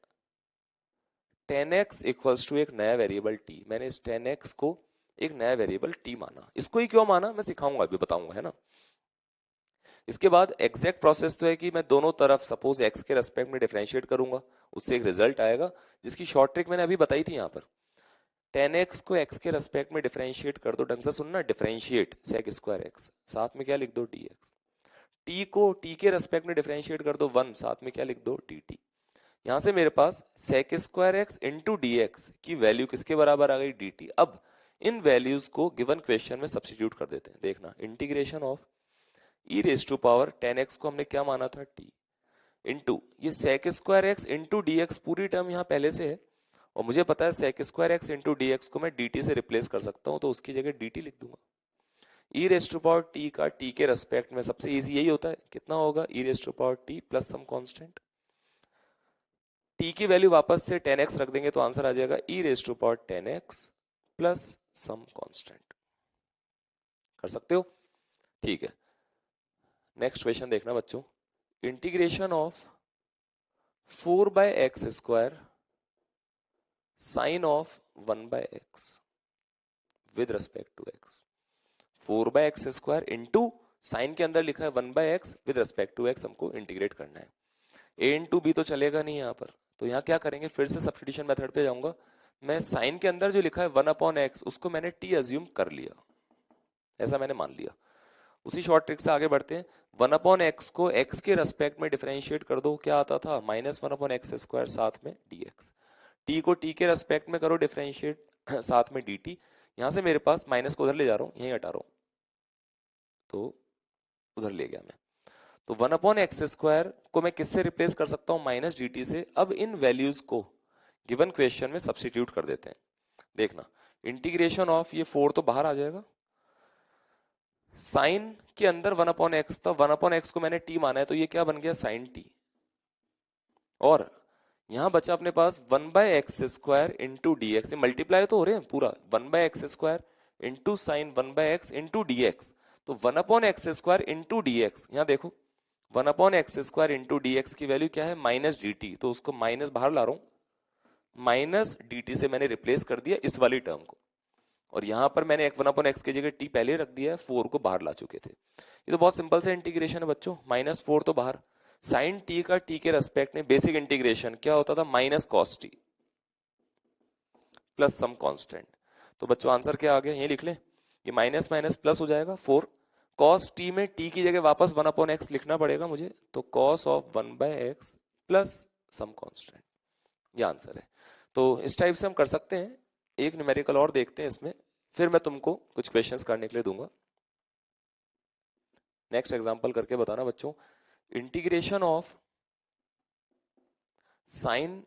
10x इक्वल्स टू एक नया वेरिएबल t, मैंने इस 10x को एक नया वेरिएबल t माना। इसको ही क्यों माना मैं सिखाऊंगा, अभी बताऊंगा, है ना। इसके बाद एग्जैक्ट प्रोसेस तो है कि मैं दोनों तरफ सपोज x के रेस्पेक्ट में डिफरेंशिएट करूंगा, उससे एक रिजल्ट आएगा, जिसकी शॉर्ट ट्रिक मैंने अभी बताई थी। यहाँ पर 10x को x के रेस्पेक्ट में डिफरेंशिएट कर दो, ढंग से सुनना, डिफरेंशिएट sec स्क्वायर x, साथ में क्या लिख दो dx। t को t के रेस्पेक्ट में डिफरेंशिएट कर दो 1, साथ में क्या लिख दो dt। यहां से मेरे पास sec square x into d x की वैल्यू किसके बराबर आ गई, dt। अब इन वैल्यूज को गिवन क्वेश्चन में सब्स्टिट्यूट कर देते हैं। देखना, integration of e raise to power 10x को हमने क्या माना था, t, इंटू ये sec square x into d x, पूरी टर्म यहाँ पहले से है और मुझे पता है sec square x into d x को मैं dt से रिप्लेस कर सकता हूँ, तो उसकी जगह dt लिख दूंगा। E raise to power t का टी के रेस्पेक्ट में सबसे इजी यही होता है, कितना होगा, e raise to power t plus some constant. T की वैल्यू वापस से 10x रख देंगे तो आंसर आ जाएगा e raise to power 10x plus some constant. कर सकते हो, ठीक है। नेक्स्ट क्वेश्चन देखना बच्चों, integration of 4/x square sine of 1/x with respect to x। 4/x square into sine के अंदर लिखा है 1/x with respect to x, हमको इंटीग्रेट करना है। a इंटू बी तो चलेगा नहीं यहाँ पर, तो यहाँ क्या करेंगे, फिर से सब्स्टिट्यूशन मेथड पे जाऊंगा। मैं साइन के अंदर जो लिखा है 1/x उसको मैंने t अज्यूम कर लिया, ऐसा मैंने मान लिया। उसी शॉर्ट ट्रिक से आगे बढ़ते हैं। 1/x को x के रेस्पेक्ट में डिफरेंशिएट कर दो, क्या आता था, -1/x स्क्वायर साथ में dx। t को t के रेस्पेक्ट में करो डिफरेंशिएट साथ में dt। यहां से मेरे पास माइनस को उधर ले जा रहा हूं, यहीं हटा रहा हूं, तो उधर ले गया मैं। तो 1/x स्क्वायर को मैं किससे रिप्लेस कर सकता हूं, -dt से। अब इन वैल्यूज को गिवन क्वेश्चन में सब्स्टिट्यूट कर देते हैं। देखना, इंटीग्रेशन ऑफ ये 4 तो बाहर आ जाएगा, साइन के अंदर 1/x था, 1/x को मैंने t माना है तो ये क्या बन गया, साइन t। और यहां बचा अपने पास 1/x square into d x, multiply तो हो रहे हैं पूरा, 1/x square into sign 1/x into d x. तो 1/x square into d x, यहां देखो 1/x square into d x की वैल्यू क्या है, -dt, तो उसको माइनस बाहर ला रहा हूं, -dt से मैंने रिप्लेस कर दिया इस वाली टर्म को। और यहां पर मैंने 1/x की जगह t पहले रख दिया है, 4 को बाहर ला चुके थे। ये तो बहुत सिंपल से इंटीग्रेशन है बच्चों, -4 तो बाहर, साइन t का t के रेस्पेक्ट में बेसिक इंटीग्रेशन क्या होता था, -cos t plus some constant. तो बच्चों आंसर क्या आ गया, ये लिख लें, ये माइनस माइनस प्लस हो जाएगा 4, cos t में t की जगह वापस 1/x लिखना पड़ेगा मुझे, तो cos of 1/x plus some constant, ये आंसर है। तो इस टाइप से हम कर सकते हैं। एक न्यूमेरिकल और देखते हैं इसमें, फिर मैं तुमको कुछ क्वेश्चंस करने के लिए दूंगा। नेक्स्ट एग्जांपल करके बताना बच्चों, इंटीग्रेशन ऑफ साइन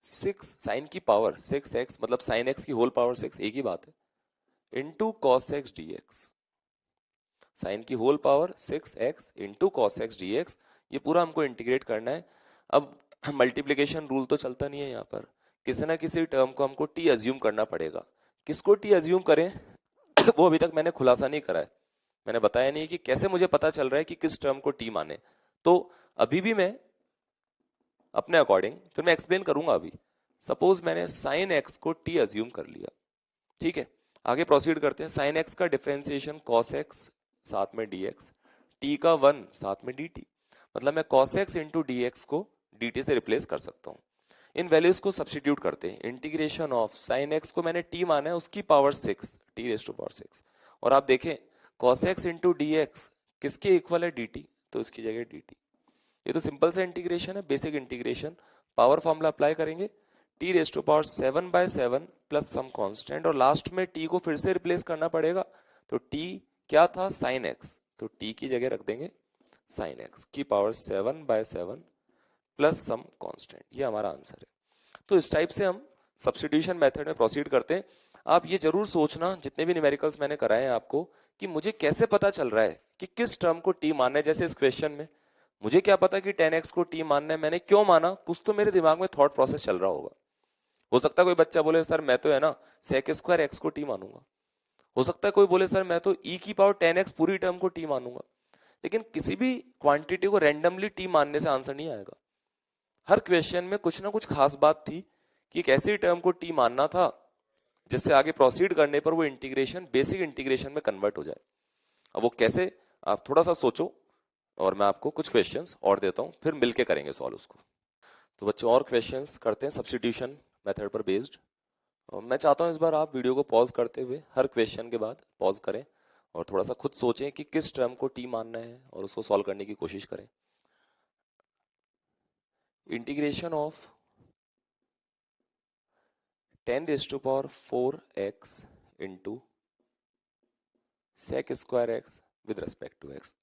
6, साइन की पावर 6x, मतलब साइन x की होल पावर 6, एक ही बात है, into cos x d x. Sine की whole power 6x into cos x d x, ये पूरा हमको इंटीग्रेट करना है। अब मल्टीप्लीकेशन रूल तो चलता नहीं है यहाँ पर, किसी ना किसी टर्म को हमको t अज्यूम करना पड़ेगा। किसको t अज्यूम करें वो अभी तक मैंने खुलासा नहीं करा है, मैंने बताया नहीं कि कैसे मुझे पता चल रहा है कि किस टर्म को t माने। तो अभी भी मैं अपने अकॉर्डिंग, फिर मैं एक्सप्लेन करूंगा। अभी सपोज मैंने साइन x को t अज्यूम कर लिया, ठीक है, आगे प्रोसीड करते हैं। साइन x का डिफरेंशिएशन cos x साथ में dx, t का 1 साथ में dt, मतलब मैं cos x इंटू डी को dt से रिप्लेस कर सकता हूँ। इन वैल्यूज को सब्स्टिट्यूट करते हैं। इंटीग्रेशन ऑफ साइन x को मैंने t माना है, उसकी power 6, t raise to power 6, और आप देखें cos x इंटू डी किसके इक्वल है, dt, तो इसकी जगह dt। ये तो सिंपल सा इंटीग्रेशन है, basic integration. Power formula apply करेंगे, t raise to power 7/7 plus some constant, और लास्ट में t को फिर से रिप्लेस करना पड़ेगा। तो t क्या था, साइन x, तो t की जगह रख देंगे साइन x की पावर 7/7 प्लस सम कांस्टेंट, ये हमारा आंसर है। तो इस टाइप से हम सब्स्टिट्यूशन मेथड में प्रोसीड करते हैं। आप ये जरूर सोचना, जितने भी न्यूमेरिकल्स मैंने कराए हैं आपको, कि मुझे कैसे पता चल रहा है कि किस टर्म को t मानना है। जैसे इस क्वेश्चन में मुझे क्या पता कि 10x को t मानना है, मैंने क्यों माना, कुछ तो मेरे दिमाग में थॉट प्रोसेस चल रहा होगा। हो सकता है कोई बच्चा बोले सर मैं तो है ना sec स्क्वायर x को t मानूंगा, हो सकता है कोई बोले सर मैं तो e की पावर 10x पूरी टर्म को t मानूंगा। लेकिन किसी भी क्वांटिटी को रैंडमली t मानने से आंसर नहीं आएगा। हर क्वेश्चन में कुछ ना कुछ खास बात थी कि एक ऐसी टर्म को t मानना था जिससे आगे प्रोसीड करने पर वो इंटीग्रेशन बेसिक इंटीग्रेशन में कन्वर्ट हो जाए। अब वो कैसे, आप थोड़ा सा सोचो और मैं आपको कुछ क्वेश्चंस और देता हूं, फिर मिलके करेंगे सॉल्व उसको। तो बच्चों और क्वेश्चंस करते हैं सब्स्टिट्यूशन मेथड पर बेस्ड। और मैं चाहता हूं इस बार आप वीडियो को पॉज करते हुए हर क्वेश्चन के बाद पॉज करें और थोड़ा सा खुद सोचें कि किस टर्म को t मानना है और उसको सॉल्व करने की कोशिश करें। Integration of 10⁴x into sec square x with respect to x.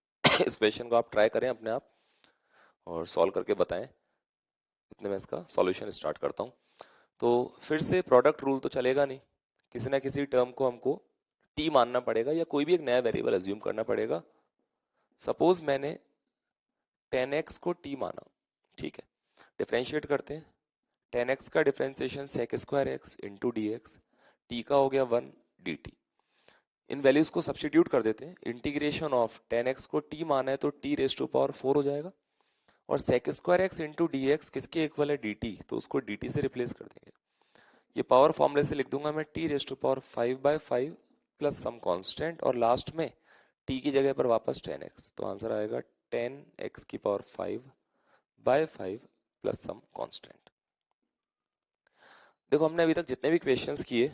इस क्वेश्चन को आप ट्राई करें अपने आप और सॉल्व करके बताएं। इतने में इसका सॉल्यूशन स्टार्ट करता हूं। तो फिर से प्रोडक्ट रूल तो चलेगा नहीं, किसी ना किसी टर्म को हमको टी मानना पड़ेगा या कोई भी एक नया वेरिएबल अज्यूम करना पड़ेगा। सपोज मैंने 10x को टी माना, ठीक है, डिफरेंशिएट करते हैं। 10x का differentiation sec square x into d x, T का हो गया 1 dt। इन वैल्यूज को सब्स्टिट्यूट कर देते हैं। इंटीग्रेशन ऑफ 10x को t माना है तो t⁴ हो जाएगा, और sec square x into d x किसके इक्वल है, dt, तो उसको dt से रिप्लेस कर देंगे। ये पावर फॉर्मूले से लिख दूंगा मैं, t⁵ प्लस सम कांस्टेंट, और लास्ट में t की जगह पर वापस 10x, तो आंसर आएगा 10x⁵ प्लस सम कांस्टेंट। देखो हमने अभी तक जितने भी क्वेश्चंस किए,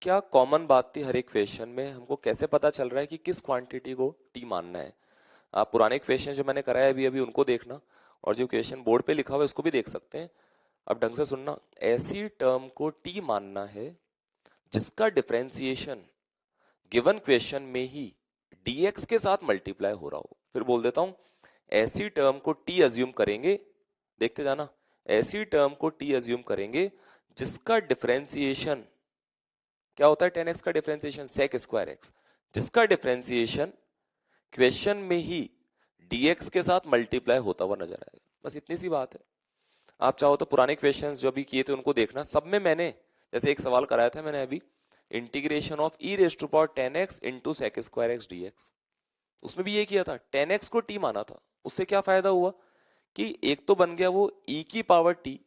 क्या कॉमन बात थी हर एक क्वेश्चन में, हमको कैसे पता चल रहा है कि किस क्वांटिटी को टी मानना है। आप पुराने क्वेश्चन जो मैंने कराया अभी अभी उनको देखना, और जो क्वेश्चन बोर्ड पे लिखा हुआ है उसको भी देख सकते हैं। अब ढंग से सुनना, ऐसी टर्म को टी मानना है जिसका डिफरेंशिएशन गिवन क्वेश्चन में ही dx के साथ मल्टीप्लाई हो रहा हो। फिर बोल देता हूं, ऐसी टर्म को टी अज्यूम करेंगे, देखते जाना, ऐसी टर्म को टी अज्यूम करेंगे जिसका डिफरेंशिएशन क्या होता है, 10x का डिफरेंशिएशन sec स्क्वायर एक्स, जिसका डिफरेंशिएशन क्वेश्चन में ही dx के साथ मल्टीप्लाई होता हुआ नजर आए। बस इतनी सी बात है। आप चाहो तो पुराने क्वेश्चंस जो अभी किए थे उनको देखना, सब में मैंने जैसे एक सवाल कराया था मैंने अभी, integration of e⁻10x into sec square x dx, उसमें भी ये किया था, 10x को t माना था। उससे क्या फायदा हुआ कि एक तो बन गया वो e की पावर t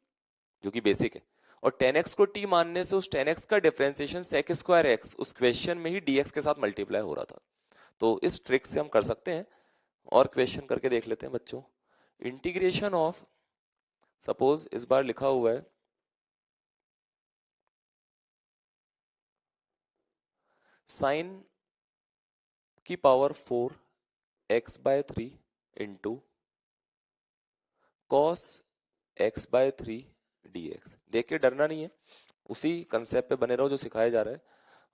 जो कि बेसिक है, और 10x को t मानने से उस 10x का डिफरेंशिएशन sec स्क्वायर एक्स उस क्वेश्चन में ही dx के साथ मल्टीप्लाई हो रहा था। तो इस ट्रिक से हम कर सकते हैं, और क्वेश्चन करके देख लेते हैं बच्चों। इंटीग्रेशन ऑफ, सपोज इस बार लिखा हुआ है साइन की power 4x/3 into cos x/3 dx। देख के डरना नहीं है, उसी कंसेप्ट पे बने रहो जो सिखाया जा रहा है,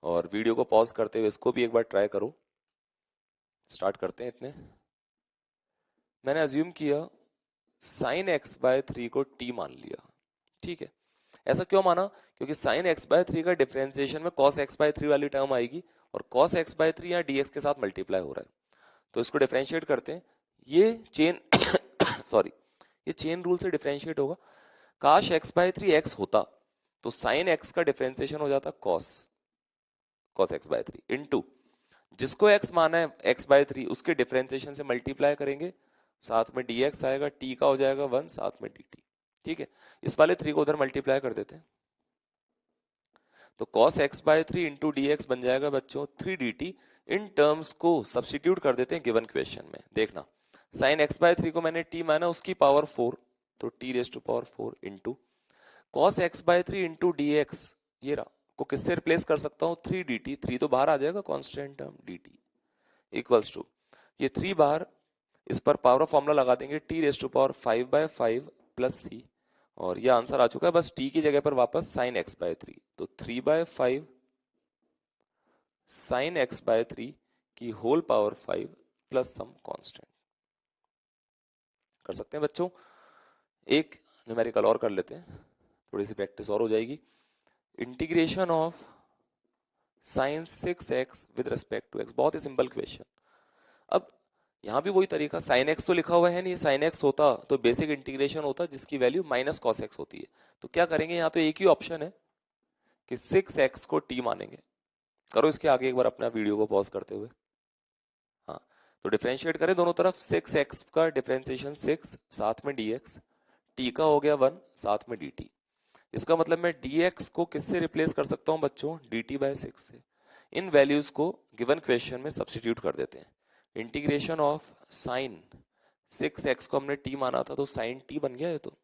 और वीडियो को पॉज करते हुए इसको भी एक बार ट्राई करो। स्टार्ट करते हैं। इतने मैंने अज्यूम किया साइन x/3 को t मान लिया, ठीक है। ऐसा क्यों माना, क्योंकि साइन x/3 का डिफरेंशिएशन में cos x/3 वाली टर्म आएगी, और cos x/3 यहाँ dx के साथ मल्टीप्लाई हो रहा है, तो इसको डिफरेंशिएट करते हैं। ये चेन सॉरी, ये चेन रूल से डिफरेंशिएट होगा। काश x/3 x होता तो साइन x का डिफरेंशिएशन हो जाता cos x/3 इनटू जिसको x माना है x/3 उसके डिफरेंशिएशन से मल्टीप्लाई करेंगे, साथ में dx आएगा, t का हो जाएगा 1, साथ में dt, ठीक है। इस वाले 3 को उधर मल्टीप्लाई कर देते हैं, तो cos x/3 इंटू dx बन जाएगा बच्चों 3 dt। इन टर्म्स को सब्स्टिट्यूट कर देते हैं गिवन क्वेश्चन में। देखना, साइन x/3 को मैंने t माना, उसकी पावर 4, तो t⁴ into cos x/3 into dx, ये रहा, को किससे रिप्लेस कर सकता हूं, 3 dt, 3 तो बाहर आ जाएगा constant term, dt equals to ये 3 बार, इस पर पावर फॉर्मूला लगा देंगे, t⁵ प्लस c, और ये आंसर आ चुका है। बस t की जगह पर वापस साइन x/3, तो 3/5 साइन x/3 की whole power 5 plus some constant. कर सकते हैं बच्चों। एक न्यूमेरिकल और कर लेते हैं, थोड़ी सी प्रैक्टिस और हो जाएगी। Integration of sine 6x with respect to x, बहुत ही सिंपल क्वेश्चन। अब यहां भी वही तरीका, साइन x तो लिखा हुआ है नहीं, साइन x होता तो बेसिक इंटीग्रेशन होता जिसकी वैल्यू माइनस कॉस एक्स होती है। तो क्या करेंगे, यहाँ तो एक ही ऑप्शन है कि 6x को t मानेंगे। करो इसके आगे एक बार अपना वीडियो को पॉज करते हुए। हाँ, तो डिफरेंशिएट करें दोनों तरफ, 6x का डिफरेंशिएशन 6, साथ में dx, t का हो गया 1, साथ में dt। इसका मतलब मैं dx को किससे रिप्लेस कर सकता हूं बच्चों, dt/6 से। इन वैल्यूज को गिवन क्वेश्चन में सब्स्टिट्यूट कर देते हैं। इंटीग्रेशन ऑफ साइन 6x को हमने t माना था, तो साइन t बन गया है, तो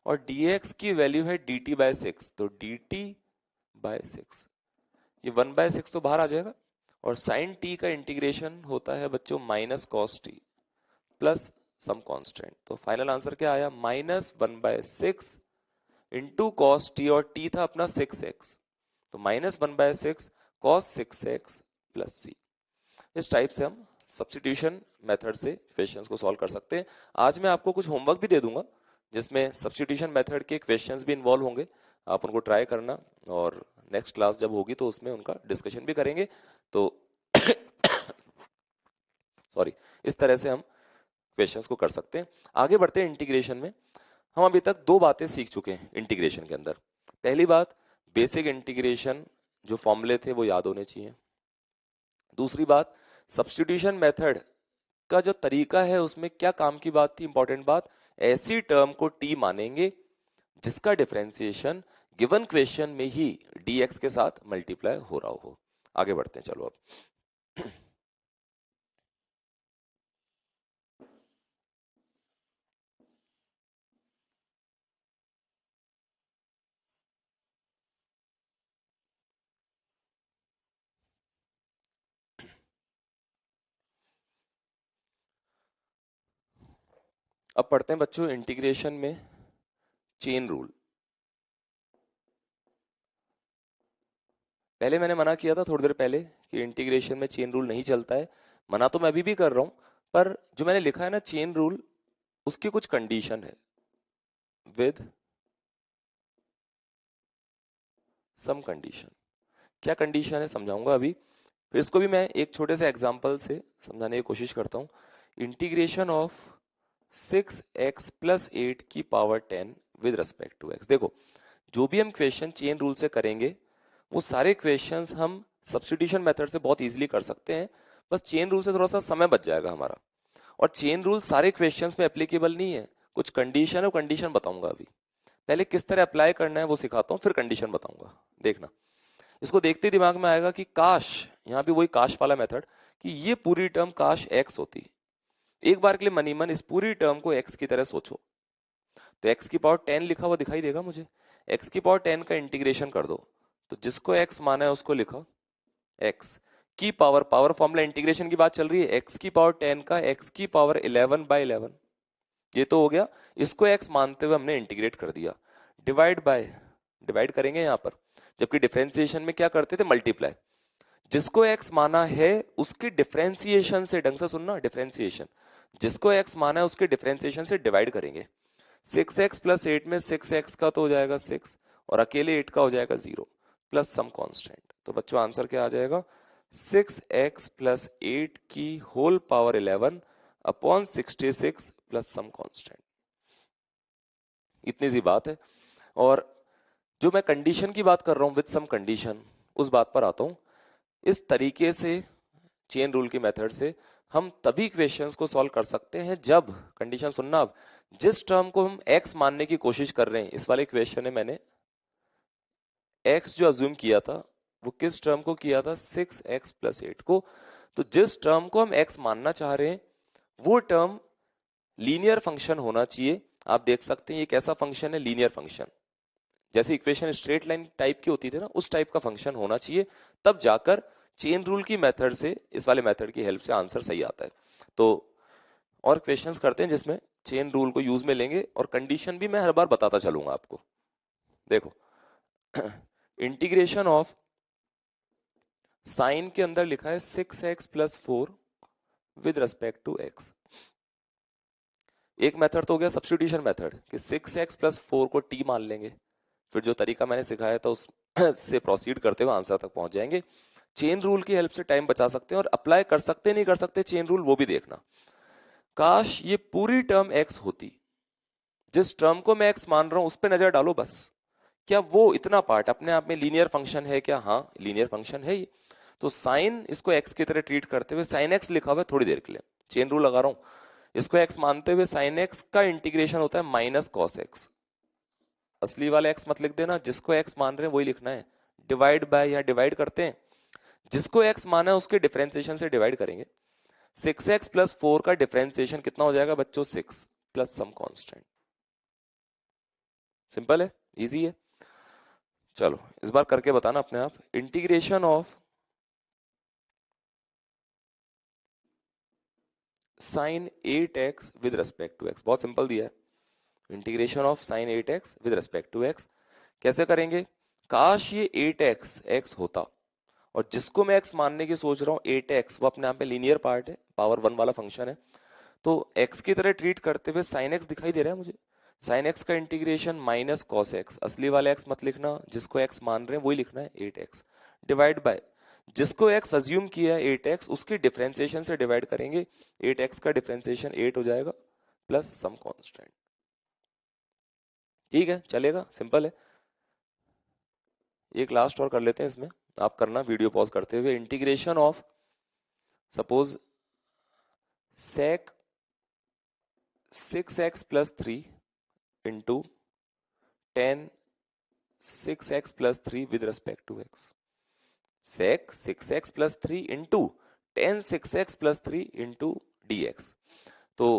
और dx की वैल्यू है dt/6, तो dt/6, ये 1/6 तो बाहर आ जाएगा, और साइन t का इंटीग्रेशन होता है बच्चों minus cos t plus some constant. तो फाइनल आंसर क्या आया, -1/6 इंटू कॉस टी, और टी था अपना 6x, तो -1/6 cos 6x प्लस सी। इस टाइप से हम सब्स्टिट्यूशन मेथड से क्वेश्चंस को सॉल्व कर सकते हैं। आज मैं आपको कुछ होमवर्क भी दे दूंगा जिसमें सब्स्टिट्यूशन मेथड के क्वेश्चंस भी इन्वॉल्व होंगे, आप उनको ट्राई करना, और नेक्स्ट क्लास जब होगी तो उसमें उनका डिस्कशन भी करेंगे। तो सॉरी, इस तरह से हम क्वेश्चंस को कर सकते हैं। आगे बढ़ते हैं इंटीग्रेशन में। हम अभी तक दो बातें सीख चुके हैं इंटीग्रेशन के अंदर। पहली बात, बेसिक इंटीग्रेशन जो फॉर्मूले थे वो याद होने चाहिए। दूसरी बात, सब्स्टिट्यूशन मेथड का जो तरीका है उसमें क्या काम की बात थी, इंपॉर्टेंट बात, ऐसी टर्म को टी मानेंगे जिसका डिफरेंशिएशन गिवन क्वेश्चन में ही dx के साथ मल्टीप्लाई हो रहा हो। आगे बढ़ते हैं, चलो अब अब पढ़ते हैं बच्चों इंटीग्रेशन में चेन रूल। पहले मैंने मना किया था थोड़ी देर पहले कि इंटीग्रेशन में चेन रूल नहीं चलता है। मना तो मैं अभी भी कर रहा हूं, पर जो मैंने लिखा है ना चेन रूल, उसकी कुछ कंडीशन है, विद सम कंडीशन। क्या कंडीशन है समझाऊंगा अभी, फिर इसको भी मैं एक छोटे से एग्जांपल से समझाने की कोशिश करता हूं। इंटीग्रेशन ऑफ 6x+8 की power 10 with respect to x। देखो, जो भी हम क्वेश्चन चेन रूल से करेंगे वो सारे क्वेश्चंस हम सब्स्टिट्यूशन मेथड से बहुत इजीली कर सकते हैं, बस चेन रूल से थोड़ा सा समय बच जाएगा हमारा। और चेन रूल सारे क्वेश्चंस में एप्लीकेबल नहीं है, कुछ कंडीशन है, वो कंडीशन बताऊंगा अभी। पहले किस तरह अप्लाई करना है वो सिखाता हूँ, फिर कंडीशन बताऊंगा। देखना, इसको देखते ही दिमाग में आएगा कि काश, यहाँ भी वही काश वाला मेथड, कि ये पूरी टर्म काश एक्स होती। एक बार के लिए मनी मन इस पूरी टर्म को एक्स की तरह सोचो, तो एक्स की पावर 10 लिखा हुआ दिखाई देगा मुझे। एक्स की पावर 10 का इंटीग्रेशन कर दो, तो जिसको एक्स माना है उसको लिखो एक्स की पावर, पावर फॉर्मूला इंटीग्रेशन की बात चल रही है, एक्स की पावर 10 का एक्स की पावर 11/11, ये तो हो गया। इसको एक्स मानते हुए हमने इंटीग्रेट कर दिया। डिवाइड बाय, डिवाइड करेंगे यहां पर, जबकि डिफरेंशिएशन में क्या करते थे, मल्टीप्लाई। जिसको एक्स माना है उसके डिफरेंशिएशन से, ढंग से सुनना, डिफरेंशिएशन, जिसको एक्स माना है उसके डिफरेंशिएशन से डिवाइड करेंगे। 6x+8 में 6x का तो हो जाएगा 6, और अकेले 8 का हो जाएगा 0, प्लस सम कांस्टेंट। तो बच्चों आंसर क्या आ जाएगा, 6x+8 की whole power 11 upon 66 plus some constant. इतनी सी बात है। और जो मैं कंडीशन की बात कर रहा हूं विद सम कंडीशन, उस बात पर आता हूं। इस तरीके से चेन रूल की मेथड से हम तभी क्वेश्चंस को सॉल्व कर सकते हैं जब, कंडीशन सुनना अब, जिस टर्म को हम x मानने की कोशिश कर रहे हैं, इस वाले क्वेश्चन में मैंने x जो अज्यूम किया था वो किस टर्म को किया था, 6x+8 को। तो जिस टर्म को हम x मानना चाह रहे हैं वो टर्म लीनियर फंक्शन होना चाहिए। आप देख सकते हैं ये कैसा फंक्शन है, लीनियर फंक्शन, जैसे इक्वेशन स्ट्रेट लाइन टाइप की होती थी ना, उस टाइप का फंक्शन होना चाहिए, तब जाकर चेन रूल की मेथड से, इस वाले मेथड की हेल्प से आंसर सही आता है। तो और क्वेश्चंस करते हैं जिसमें चेन रूल को यूज में लेंगे, और कंडीशन भी मैं हर बार बताता चलूंगा आपको। देखो, इंटीग्रेशन ऑफ साइन के अंदर लिखा है 6x+4 with respect to x। एक मेथड तो हो गया सब्स्टिट्यूशन मेथड कि 6x+4 को t मान लेंगे, फिर जो तरीका मैंने सिखाया था उस से प्रोसीड करते हुए आंसर तक पहुंच जाएंगे। चेन रूल की हेल्प से टाइम बचा सकते हैं, और अप्लाई कर सकते नहीं कर सकते चेन रूल वो भी देखना। काश ये पूरी टर्म x होती, जिस टर्म को मैं x मान रहा हूं उस पर नजर डालो बस, क्या वो इतना पार्ट अपने आप में लीनियर फंक्शन है क्या, हाँ लीनियर फंक्शन है ये। तो साइन, इसको x की तरह ट्रीट करते हुए साइन x लिखा हुआ है, थोड़ी देर के लिए चेन रूल लगा रहा हूं, इसको x मानते हुए साइन x का इंटीग्रेशन होता है माइनस कॉस x। असली वाला x मत लिख देना, जिसको x मान रहे हैं वही लिखना है। डिवाइड बाय, या डिवाइड करते हैं, जिसको x माना है उसके डिफरेंशिएशन से डिवाइड करेंगे। 6x+4 का डिफरेंशिएशन कितना हो जाएगा बच्चों, 6 प्लस सम कांस्टेंट। सिंपल है, इजी है। चलो इस बार करके बताना अपने आप। Integration of sine 8x with respect to x, बहुत सिंपल दिया है, integration of sine 8x with respect to x। कैसे करेंगे, काश ये 8x x होता, और जिसको मैं x मानने की सोच रहा हूँ 8x, वो अपने आप में लीनियर पार्ट है, पावर 1 वाला फंक्शन है, तो x की तरह ट्रीट करते हुए साइन x दिखाई दे रहा है मुझे। साइन x का इंटीग्रेशन माइनस कॉस x, असली वाला x मत लिखना, जिसको x मान रहे हैं वही लिखना है, 8x डिवाइड बाय जिसको x अज्यूम किया है 8x, उसकी डिफरेंशिएशन से डिवाइड करेंगे, 8x का डिफरेंशिएशन 8 हो जाएगा प्लस सम कांस्टेंट। ठीक है, चलेगा, सिंपल है। एक लास्ट और कर लेते हैं इसमें, आप करना वीडियो पॉज करते हुए। Integration of suppose sec 6x plus 3 into 10 6x plus 3 with respect to x, sec 6x plus 3 into 10 6x plus 3 into dx। तो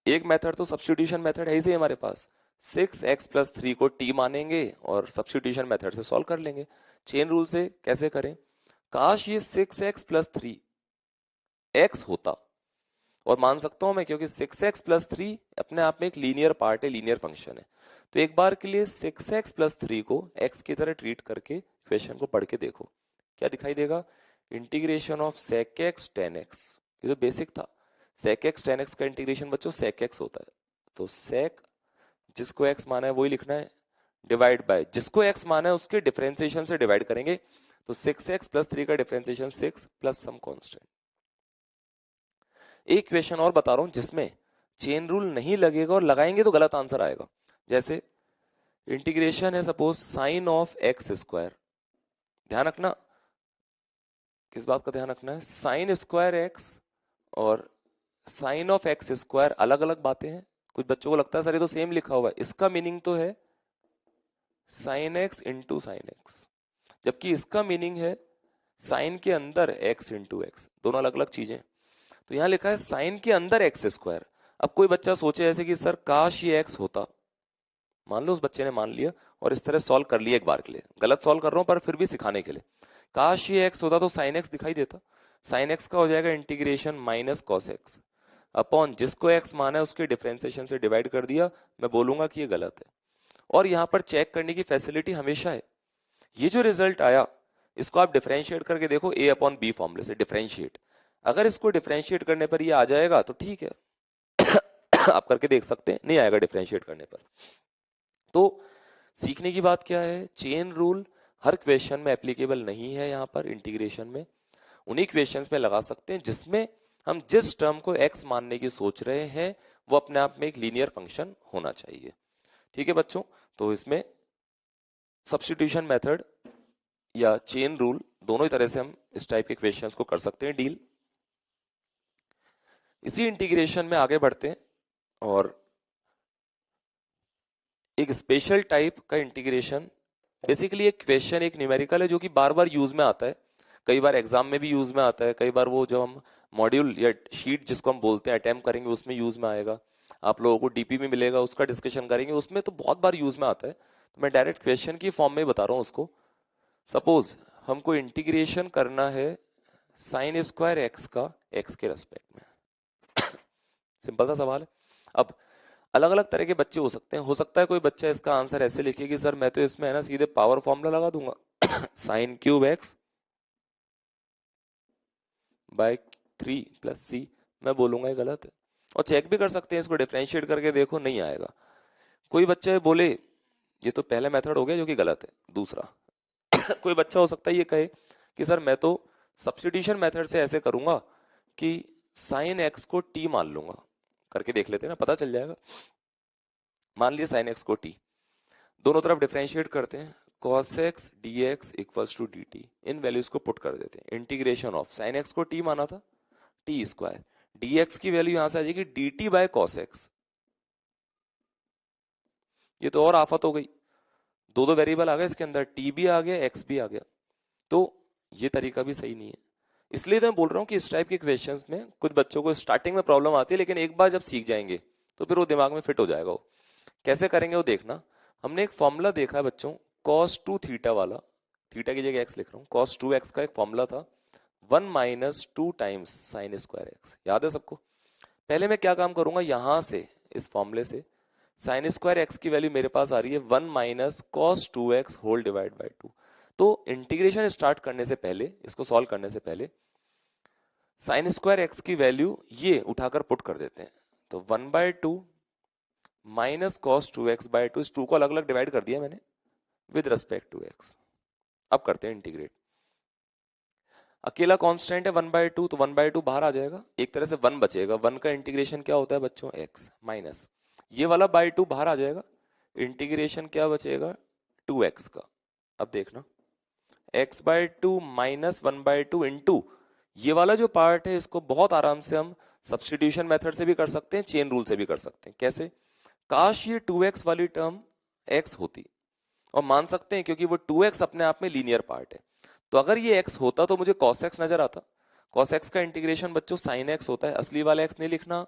एक मेथड तो सब्स्टिट्यूशन मेथड है ही हमारे पास, 6x प्लस 3 को t मानेंगे और सब्स्टिट्यूशन मेथड से सॉल्व कर लेंगे। चेन रूल से कैसे करें, काश ये 6x प्लस 3 x होता, और मान सकता हूं मैं क्योंकि 6x प्लस 3 अपने आप में एक लीनियर पार्ट है, लीनियर फंक्शन है। तो एक बार के लिए 6x प्लस 3 को x की तरह ट्रीट करके इक्वेशन को पढ़ के देखो, क्या दिखाई देगा, integration of sec x tan x, ये तो बेसिक था, sec x tan x का इंटीग्रेशन बच्चों sec x होता है, तो sec जिसको x माना है वही लिखना है, डिवाइड बाय जिसको x माना है उसके डिफरेंशिएशन से डिवाइड करेंगे, तो 6x प्लस 3 का डिफरेंशिएशन 6 प्लस सम कांस्टेंट। एक क्वेश्चन और बता रहा हूं जिसमें चेन रूल नहीं लगेगा, और लगाएंगे तो गलत आंसर आएगा। जैसे इंटीग्रेशन है suppose sine of x square, ध्यान रखना, किस बात का ध्यान रखना है, साइन स्क्वायर एक्स और साइन ऑफ एक्स स्क्वायर अलग अलग बातें हैं। कुछ बच्चों को लगता है सर ये तो सेम लिखा हुआ है, इसका मीनिंग तो है sine x into sine x, जबकि इसका मीनिंग है साइन के अंदर एक्स इंटू एक्स, दोनों अलग अलग चीजें। तो यहां लिखा है साइन के अंदर एक्स स्क्वायर। अब कोई बच्चा सोचे ऐसे कि सर काश ये एक्स होता, मान लो उस बच्चे ने मान लिया और इस तरह सॉल्व कर लिया, एक बार के लिए गलत सॉल्व कर रहा हूं पर फिर भी सिखाने के लिए, काश ये एक्स होता तो साइन एक्स दिखाई देता, साइन एक्स का हो जाएगा integration minus cos x upon जिसको एक्स माना है उसके डिफरेंशिएशन से डिवाइड कर दिया। मैं बोलूंगा कि ये गलत है, और यहां पर चेक करने की फैसिलिटी हमेशा है। ये जो रिजल्ट आया इसको आप डिफरेंशिएट करके देखो, ए अपॉन बी फॉर्मूले से डिफरेंशिएट, अगर इसको डिफरेंशिएट करने पर ये आ जाएगा तो ठीक है आप करके देख सकते हैं, नहीं आएगा डिफरेंशिएट करने पर। तो सीखने की बात क्या है, चेन रूल हर क्वेश्चन में एप्लीकेबल नहीं है, यहाँ पर इंटीग्रेशन में उन्हीं क्वेश्चंस में लगा सकते हैं जिसमें हम जिस टर्म को x मानने की सोच रहे हैं वो अपने आप में एक लीनियर फंक्शन होना चाहिए। ठीक है बच्चों, तो इसमें सब्स्टिट्यूशन मेथड या चेन रूल दोनों ही तरह से हम इस टाइप के क्वेश्चंस को कर सकते हैं डील। इसी इंटीग्रेशन में आगे बढ़ते हैं और एक स्पेशल टाइप का इंटीग्रेशन, बेसिकली एक क्वेश्चन एक न्यूमेरिकल है जो कि बार बार यूज में आता है, कई बार एग्जाम में भी यूज में आता है, कई बार वो जब हम मॉड्यूल या शीट जिसको हम बोलते हैं अटेम्प्ट करेंगे उसमें यूज में आएगा, आप लोगों को डीपी में मिलेगा उसका डिस्कशन करेंगे, उसमें तो बहुत बार यूज में आता है। तो मैं डायरेक्ट क्वेश्चन की फॉर्म में बता रहा हूँ उसको। सपोज हमको इंटीग्रेशन करना है साइन स्क्वायर एक्स का एक्स के रेस्पेक्ट में सिंपल सा सवाल है। अब अलग अलग तरह के बच्चे हो सकते हैं, हो सकता है कोई बच्चा इसका आंसर ऐसे लिखे कि सर मैं तो इसमें है ना सीधे पावर फॉर्मूला लगा दूंगा sine cube x by 3 plus C, मैं बोलूंगा ये गलत है, और चेक भी कर सकते हैं इसको डिफरेंशिएट करके देखो, नहीं आएगा। कोई बच्चा बोले ये तो पहला मेथड हो गया जो कि गलत है, दूसरा कोई बच्चा हो सकता है ये कहे कि सर मैं तो सब्स्टिट्यूशन मेथड से ऐसे करूंगा कि साइन एक्स को टी मान लूंगा, करके देख लेते हैं ना, पता चल जाएगा। मान लिया साइन एक्स को टी, दोनों तरफ डिफरेंशिएट करते हैं, cos x dx equals to dt, इन वैल्यूज को पुट कर देते हैं, इंटीग्रेशन ऑफ साइन एक्स को t माना था टी स्क्वायर, dx की वैल्यू यहां से आ जाएगी dt बाय cos x, ये तो और आफत हो गई, दो दो वेरिएबल आ गए इसके अंदर, t भी आ गया x भी आ गया, तो ये तरीका भी सही नहीं है। इसलिए तो मैं बोल रहा हूँ कि इस टाइप के क्वेश्चंस में कुछ बच्चों को स्टार्टिंग में प्रॉब्लम आती है, लेकिन एक बार जब सीख जाएंगे तो फिर वो दिमाग में फिट हो जाएगा। वो कैसे करेंगे वो देखना, हमने एक फॉर्मूला देखा है बच्चों cos 2 थीटा वाला, थीटा की जगह x लिख रहा हूँ, cos 2 x का एक फॉर्मूला था 1 minus 2 times sign square x, याद है सबको। पहले मैं क्या काम करूंगा, यहां से इस फॉर्मूले से साइन स्क्वायर एक्स की वैल्यू मेरे पास आ रही है 1 minus cos 2x whole divide by 2। तो इंटीग्रेशन स्टार्ट करने से पहले, इसको सॉल्व करने से पहले साइन स्क्वायर एक्स की वैल्यू ये उठाकर पुट कर देते हैं। तो 1/2 माइनस कॉस 2x/2, इस 2 को अलग अलग डिवाइड कर दिया मैंने विद रिस्पेक्ट टू x। अब करते हैं इंटीग्रेट। अकेला कांस्टेंट है 1/2, तो 1/2 बाहर आ जाएगा, एक तरह से 1 बचेगा। 1 का इंटीग्रेशन क्या होता है बच्चों, x माइनस ये वाला बाई 2 बाहर आ जाएगा, इंटीग्रेशन क्या बचेगा 2x का। अब देखना x/2 माइनस 1/2 इंटू ये वाला जो पार्ट है, इसको बहुत आराम से हम सब्स्टिट्यूशन मेथड से भी कर सकते हैं, चेन रूल से भी कर सकते हैं। कैसे, काश ये 2x वाली टर्म x होती, और मान सकते हैं क्योंकि वो 2x अपने आप में लीनियर पार्ट है। तो अगर ये x होता तो मुझे cos x नजर आता। cos x का इंटीग्रेशन बच्चों sin x होता है, असली वाला x नहीं लिखना,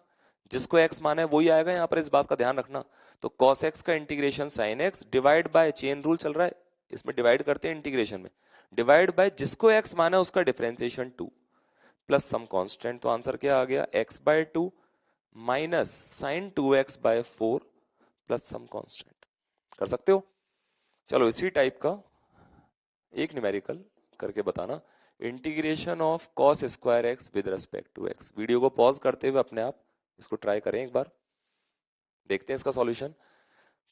जिसको x माना है वही आएगा यहाँ पर, इस बात का ध्यान रखना। तो cos x का integration sin x divide bye, chain rule चल रहा है, इसमें डिवाइड करते हैं इंटीग्रेशन में, डिवाइड बाय जिसको x माना है उसका डिफरेंशिएशन 2 प्लस सम कांस्टेंट। तो आंसर क्या आ गया, x/2 minus sine 2x/4 plus some constant. कर सकते हो। चलो इसी टाइप का एक न्यूमेरिकल करके बताना, integration of cos square x with respect to x. Video को पॉज करते हुए अपने आप इसको ट्राई करें एक बार, देखते हैं इसका सॉल्यूशन।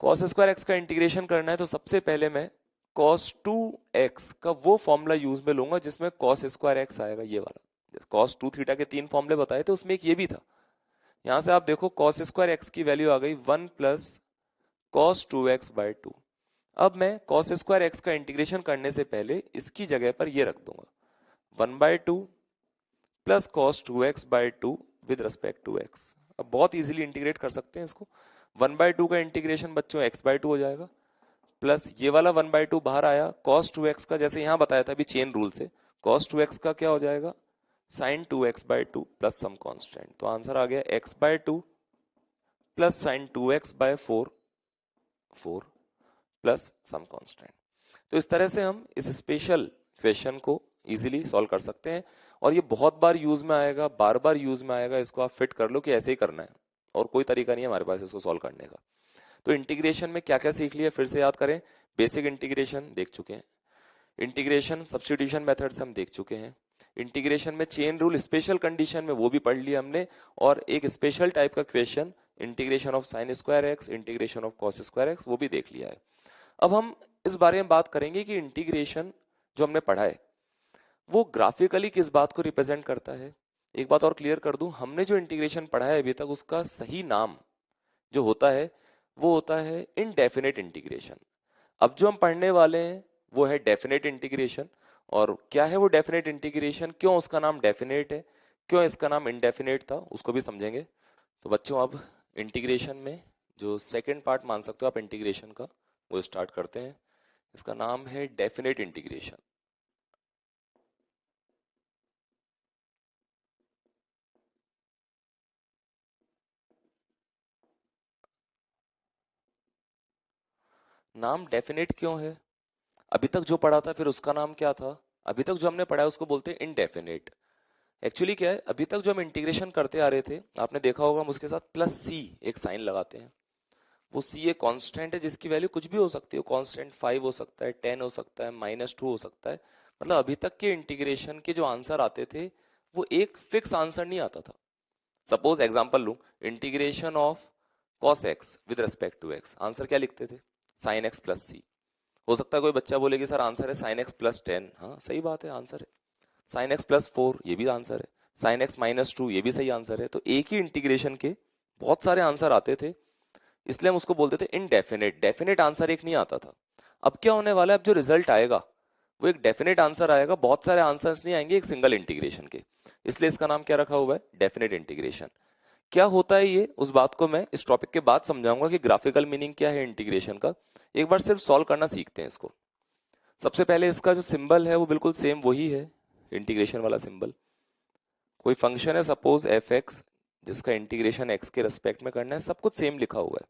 कॉस स्क्वायर एक्स का इंटीग्रेशन करना है तो सबसे पहले मैं कॉस 2x का वो फॉर्मूला यूज में लूंगा जिसमें कॉस स्क्वायर एक्स आएगा, ये वाला। कॉस 2 थीटा के 3 फॉर्मूले बताए थे, उसमें एक ये भी था। यहां से आप देखो कॉस स्क्वायर एक्स की वैल्यू आ गई 1 प्लस कॉस 2x/2। अब मैं कॉस स्क्वायर एक्स का इंटीग्रेशन करने से पहले इसकी जगह पर ये रख दूंगा 1/2 plus cos 2x/2 with respect to x। अब बहुत इजीली इंटीग्रेट कर सकते हैं इसको। 1/2 का इंटीग्रेशन बच्चों x/2 हो जाएगा, प्लस ये वाला 1/2 बाहर आया, cos 2x का जैसे यहां बताया था अभी चेन रूल से, cos 2x का क्या हो जाएगा sin 2x/2 plus some constant. तो आंसर आ गया x/2 plus sin 2x/4 4 plus some constant. तो इस तरह से हम इस स्पेशल क्वेश्चन को इजीली सॉल्व कर सकते हैं, और ये बहुत बार यूज में आएगा, बार बार यूज में आएगा। इसको आप फिट कर लो कि ऐसे ही करना है, और कोई तरीका नहीं है हमारे पास इसको सॉल्व करने का। तो इंटीग्रेशन में क्या क्या सीख लिया फिर से याद करें। बेसिक इंटीग्रेशन देख चुके हैं, इंटीग्रेशन सब्स्टिट्यूशन मेथड से हम देख चुके हैं, इंटीग्रेशन में चेन रूल स्पेशल कंडीशन में वो भी पढ़ लिया हमने, और एक स्पेशल टाइप का question integration of sine square x, integration of cos square x, वो भी देख लिया है। अब हम इस बारे में बात करेंगे कि इंटीग्रेशन जो हमने पढ़ा है वो ग्राफिकली किस बात को रिप्रेजेंट करता है। एक बात और क्लियर कर दूं, हमने जो इंटीग्रेशन पढ़ा है अभी तक उसका सही नाम जो होता है वो होता है इनडेफिनेट इंटीग्रेशन। अब जो हम पढ़ने वाले हैं वो है डेफिनेट इंटीग्रेशन। और क्या है वो डेफिनेट इंटीग्रेशन, क्यों उसका नाम डेफिनेट है, क्यों इसका नाम इनडेफिनेट था, उसको भी समझेंगे। तो बच्चों अब इंटीग्रेशन में जो सेकेंड पार्ट मान सकते हो आप इंटीग्रेशन का, वो स्टार्ट करते हैं। इसका नाम है डेफिनेट इंटीग्रेशन। नाम डेफिनेट क्यों है, अभी तक जो पढ़ा था फिर उसका नाम क्या था, अभी तक जो हमने पढ़ा है उसको बोलते हैं इनडेफिनेट। एक्चुअली क्या है, अभी तक जो हम इंटीग्रेशन करते आ रहे थे आपने देखा होगा, हम उसके साथ प्लस सी एक साइन लगाते हैं। वो सी एक कांस्टेंट है जिसकी वैल्यू कुछ भी हो सकती है, कांस्टेंट 5 हो सकता है, 10 हो सकता है, -2 हो सकता है। मतलब अभी तक के इंटीग्रेशन के जो आंसर आते थे वो एक फिक्स आंसर नहीं आता था। सपोज एग्जांपल लूं, integration of cos x with respect to x, answer क्या लिखते थे sin x प्लस सी। हो सकता है कोई बच्चा बोले कि सर आंसर है sin x प्लस 10, हाँ सही बात है आंसर है। sin x प्लस 4 ये भी आंसर है, sin x -2 ये भी सही आंसर है। तो एक ही इंटीग्रेशन के बहुत सारे आंसर आते थे, इसलिए हम उसको बोलते थे इनडेफिनेट। डेफिनेट आंसर एक नहीं आता था। अब क्या होने वाला है, अब जो रिजल्ट आएगा वो एक डेफिनेट आंसर आएगा, बहुत सारे आंसर्स नहीं आएंगे एक सिंगल इंटीग्रेशन के। इसलिए इसका नाम क्या रखा हुआ है, डेफिनेट इंटीग्रेशन। क्या होता है ये, उस बात को मैं इस टॉपिक के बाद समझाऊंगा कि ग्राफिकल मीनिंग क्या है इंटीग्रेशन का। एक बार सिर्फ सॉल्व करना सीखते हैं इसको। सबसे पहले इसका जो सिंबल है वो बिल्कुल सेम वही है, इंटीग्रेशन वाला सिंबल। कोई फंक्शन है सपोज एफ एक्स, जिसका इंटीग्रेशन एक्स के रेस्पेक्ट में करना है, सब कुछ सेम लिखा हुआ है।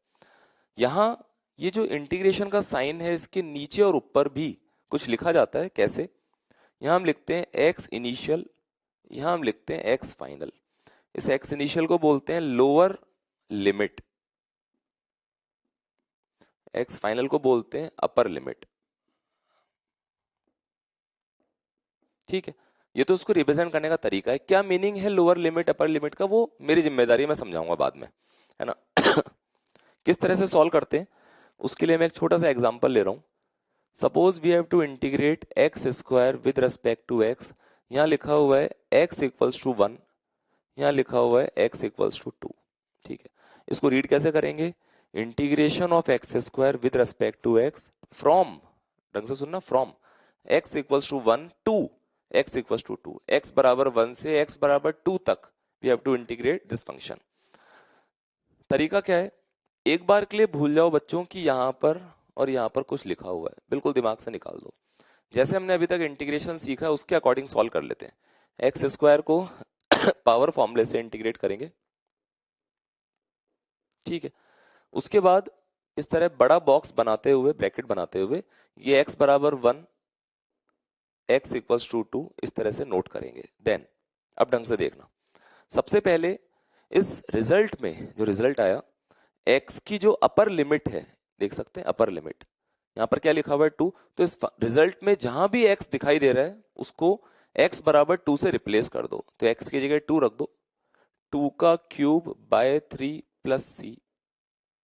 यहाँ ये जो इंटीग्रेशन का साइन है इसके नीचे और ऊपर भी कुछ लिखा जाता है। कैसे, यहाँ हम लिखते हैं एक्स इनिशियल, यहाँ हम लिखते हैं एक्स फाइनल। इस एक्स इनिशियल को बोलते हैं लोअर लिमिट, एक्स फाइनल को बोलते हैं अपर लिमिट। ठीक है, ये तो उसको रिप्रेजेंट करने का तरीका है। क्या मीनिंग है लोअर लिमिट अपर लिमिट का, वो मेरी जिम्मेदारी है, मैं समझाऊंगा बाद में, है ना। किस तरह से सॉल्व करते हैं उसके लिए मैं एक छोटा सा एग्जांपल ले रहा हूं। Suppose we have to integrate x square with respect to x. यहाँ लिखा हुआ है एक्स इक्वल्स टू 1, यहाँ लिखा हुआ है एक्स इक्वल्स टू 2। ठीक है, इसको रीड कैसे करेंगे, integration of x square with respect to x from, ढंग से सुनना, from x equals to 1 to x equals to 2, x बराबर 1 से एक्स बराबर 2 तक we have to integrate this function. तरीका क्या है, एक बार के लिए भूल जाओ बच्चों कि यहाँ पर और यहाँ पर कुछ लिखा हुआ है, बिल्कुल दिमाग से निकाल दो। जैसे हमने अभी तक इंटीग्रेशन सीखा है उसके अकॉर्डिंग सॉल्व कर लेते हैं। एक्स स्क्वायर को पावर फॉर्मूले से इंटीग्रेट करेंगे। ठीक है, उसके बाद इस तरह बड़ा बॉक्स बनाते हुए, ब्रैकेट बनाते हुए, ये x बराबर 1, x इक्वल्स टू 2 इस तरह से नोट करेंगे। देन अब ढंग से देखना, सबसे पहले इस रिजल्ट में जो रिजल्ट आया, x की जो अपर लिमिट है, देख सकते हैं अपर लिमिट, यहाँ पर क्या लिखा हुआ है 2, तो इस रिजल्ट में जहां भी x दिखाई दे रहा है उसको x बराबर 2 से रिप्लेस कर दो। तो x की जगह 2 रख दो, 2 का क्यूब बाय 3 प्लस सी,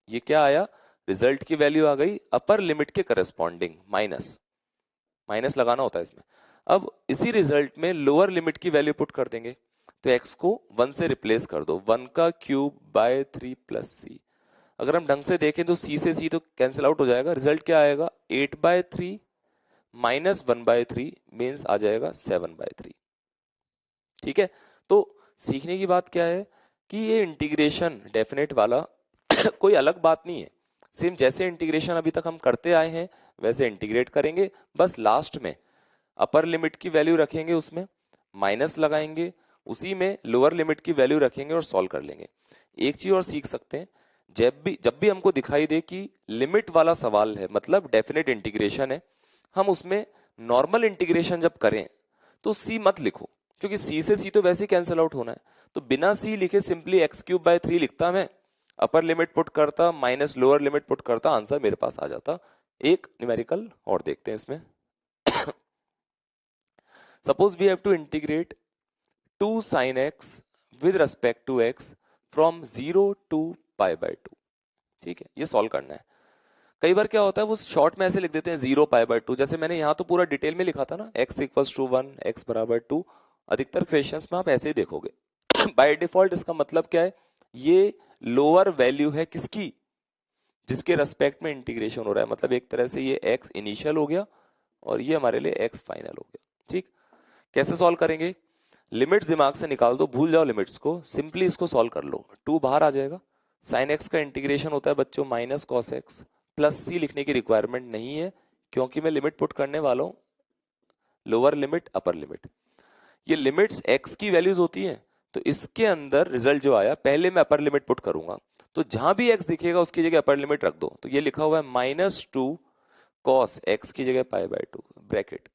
ये क्या आया, रिजल्ट की वैल्यू आ गई अपर लिमिट के करस्पॉन्डिंग, माइनस, माइनस लगाना होता है इसमें। अब इसी रिजल्ट में लोअर लिमिट की वैल्यू पुट कर देंगे, तो x को 1 से रिप्लेस कर दो, 1 का क्यूब बाय 3 प्लस सी। अगर हम ढंग से देखें तो c से c तो कैंसिल आउट हो जाएगा, रिजल्ट क्या आएगा 8 बाय 3 माइनस 1 बाय 3 मीन्स आ जाएगा 7 बाय 3। ठीक है, तो सीखने की बात क्या है कि ये इंटीग्रेशन डेफिनेट वाला कोई अलग बात नहीं है, सेम जैसे इंटीग्रेशन अभी तक हम करते आए हैं वैसे इंटीग्रेट करेंगे, बस लास्ट में अपर लिमिट की वैल्यू रखेंगे, उसमें माइनस लगाएंगे, उसी में लोअर लिमिट की वैल्यू रखेंगे और सॉल्व कर लेंगे। एक चीज और सीख सकते हैं, जब भी हमको दिखाई दे कि लिमिट वाला सवाल है, मतलब डेफिनेट इंटीग्रेशन है, हम उसमें नॉर्मल इंटीग्रेशन जब करें तो सी मत लिखो, क्योंकि सी से सी तो वैसे ही कैंसिल आउट होना है। तो बिना सी लिखे सिंपली एक्स क्यूब बाय 3 लिखता मैं, अपर लिमिट पुट करता माइनस लोअर लिमिट पुट करता, आंसर मेरे पास आ जाता। एक न्यूमेरिकल और देखते हैं इसमें। Suppose we have to integrate 2 sin x with respect to x from 0 to pi by 2। ठीक है, ये सॉल्व करना है। कई बार क्या होता है वो शॉर्ट में ऐसे लिख देते हैं 0 पाई बाय 2, जैसे मैंने यहाँ तो पूरा डिटेल में लिखा था ना, x इक्वल्स टू 1, x बराबर 2। अधिकतर क्वेश्चंस में आप ऐसे ही देखोगे। बाय डिफॉल्ट इसका मतलब क्या है, ये लोअर वैल्यू है किसकी, जिसके रेस्पेक्ट में इंटीग्रेशन हो रहा है, मतलब एक तरह से ये x इनिशियल हो गया और ये हमारे लिए x फाइनल हो गया। ठीक, कैसे सॉल्व करेंगे, लिमिट्स दिमाग से निकाल दो, भूल जाओ लिमिट्स को, सिंपली इसको सॉल्व कर लो। 2 बाहर आ जाएगा, साइन एक्स का इंटीग्रेशन होता है बच्चों माइनस कॉस एक्स, प्लस सी लिखने की रिक्वायरमेंट नहीं है क्योंकि मैं लिमिट पुट करने वाला हूं लोअर लिमिट अपर लिमिट। ये लिमिट्स एक्स की वैल्यूज होती हैं, तो इसके अंदर रिजल्ट जो आया पहले मैं अपर लिमिट पुट करूंगा, तो जहां भी एक्स दिखेगा उसकी जगह अपर लिमिट रख दो। तो ये लिखा हुआ है -2 कॉस एक्स की जगह pi by 2 bracket,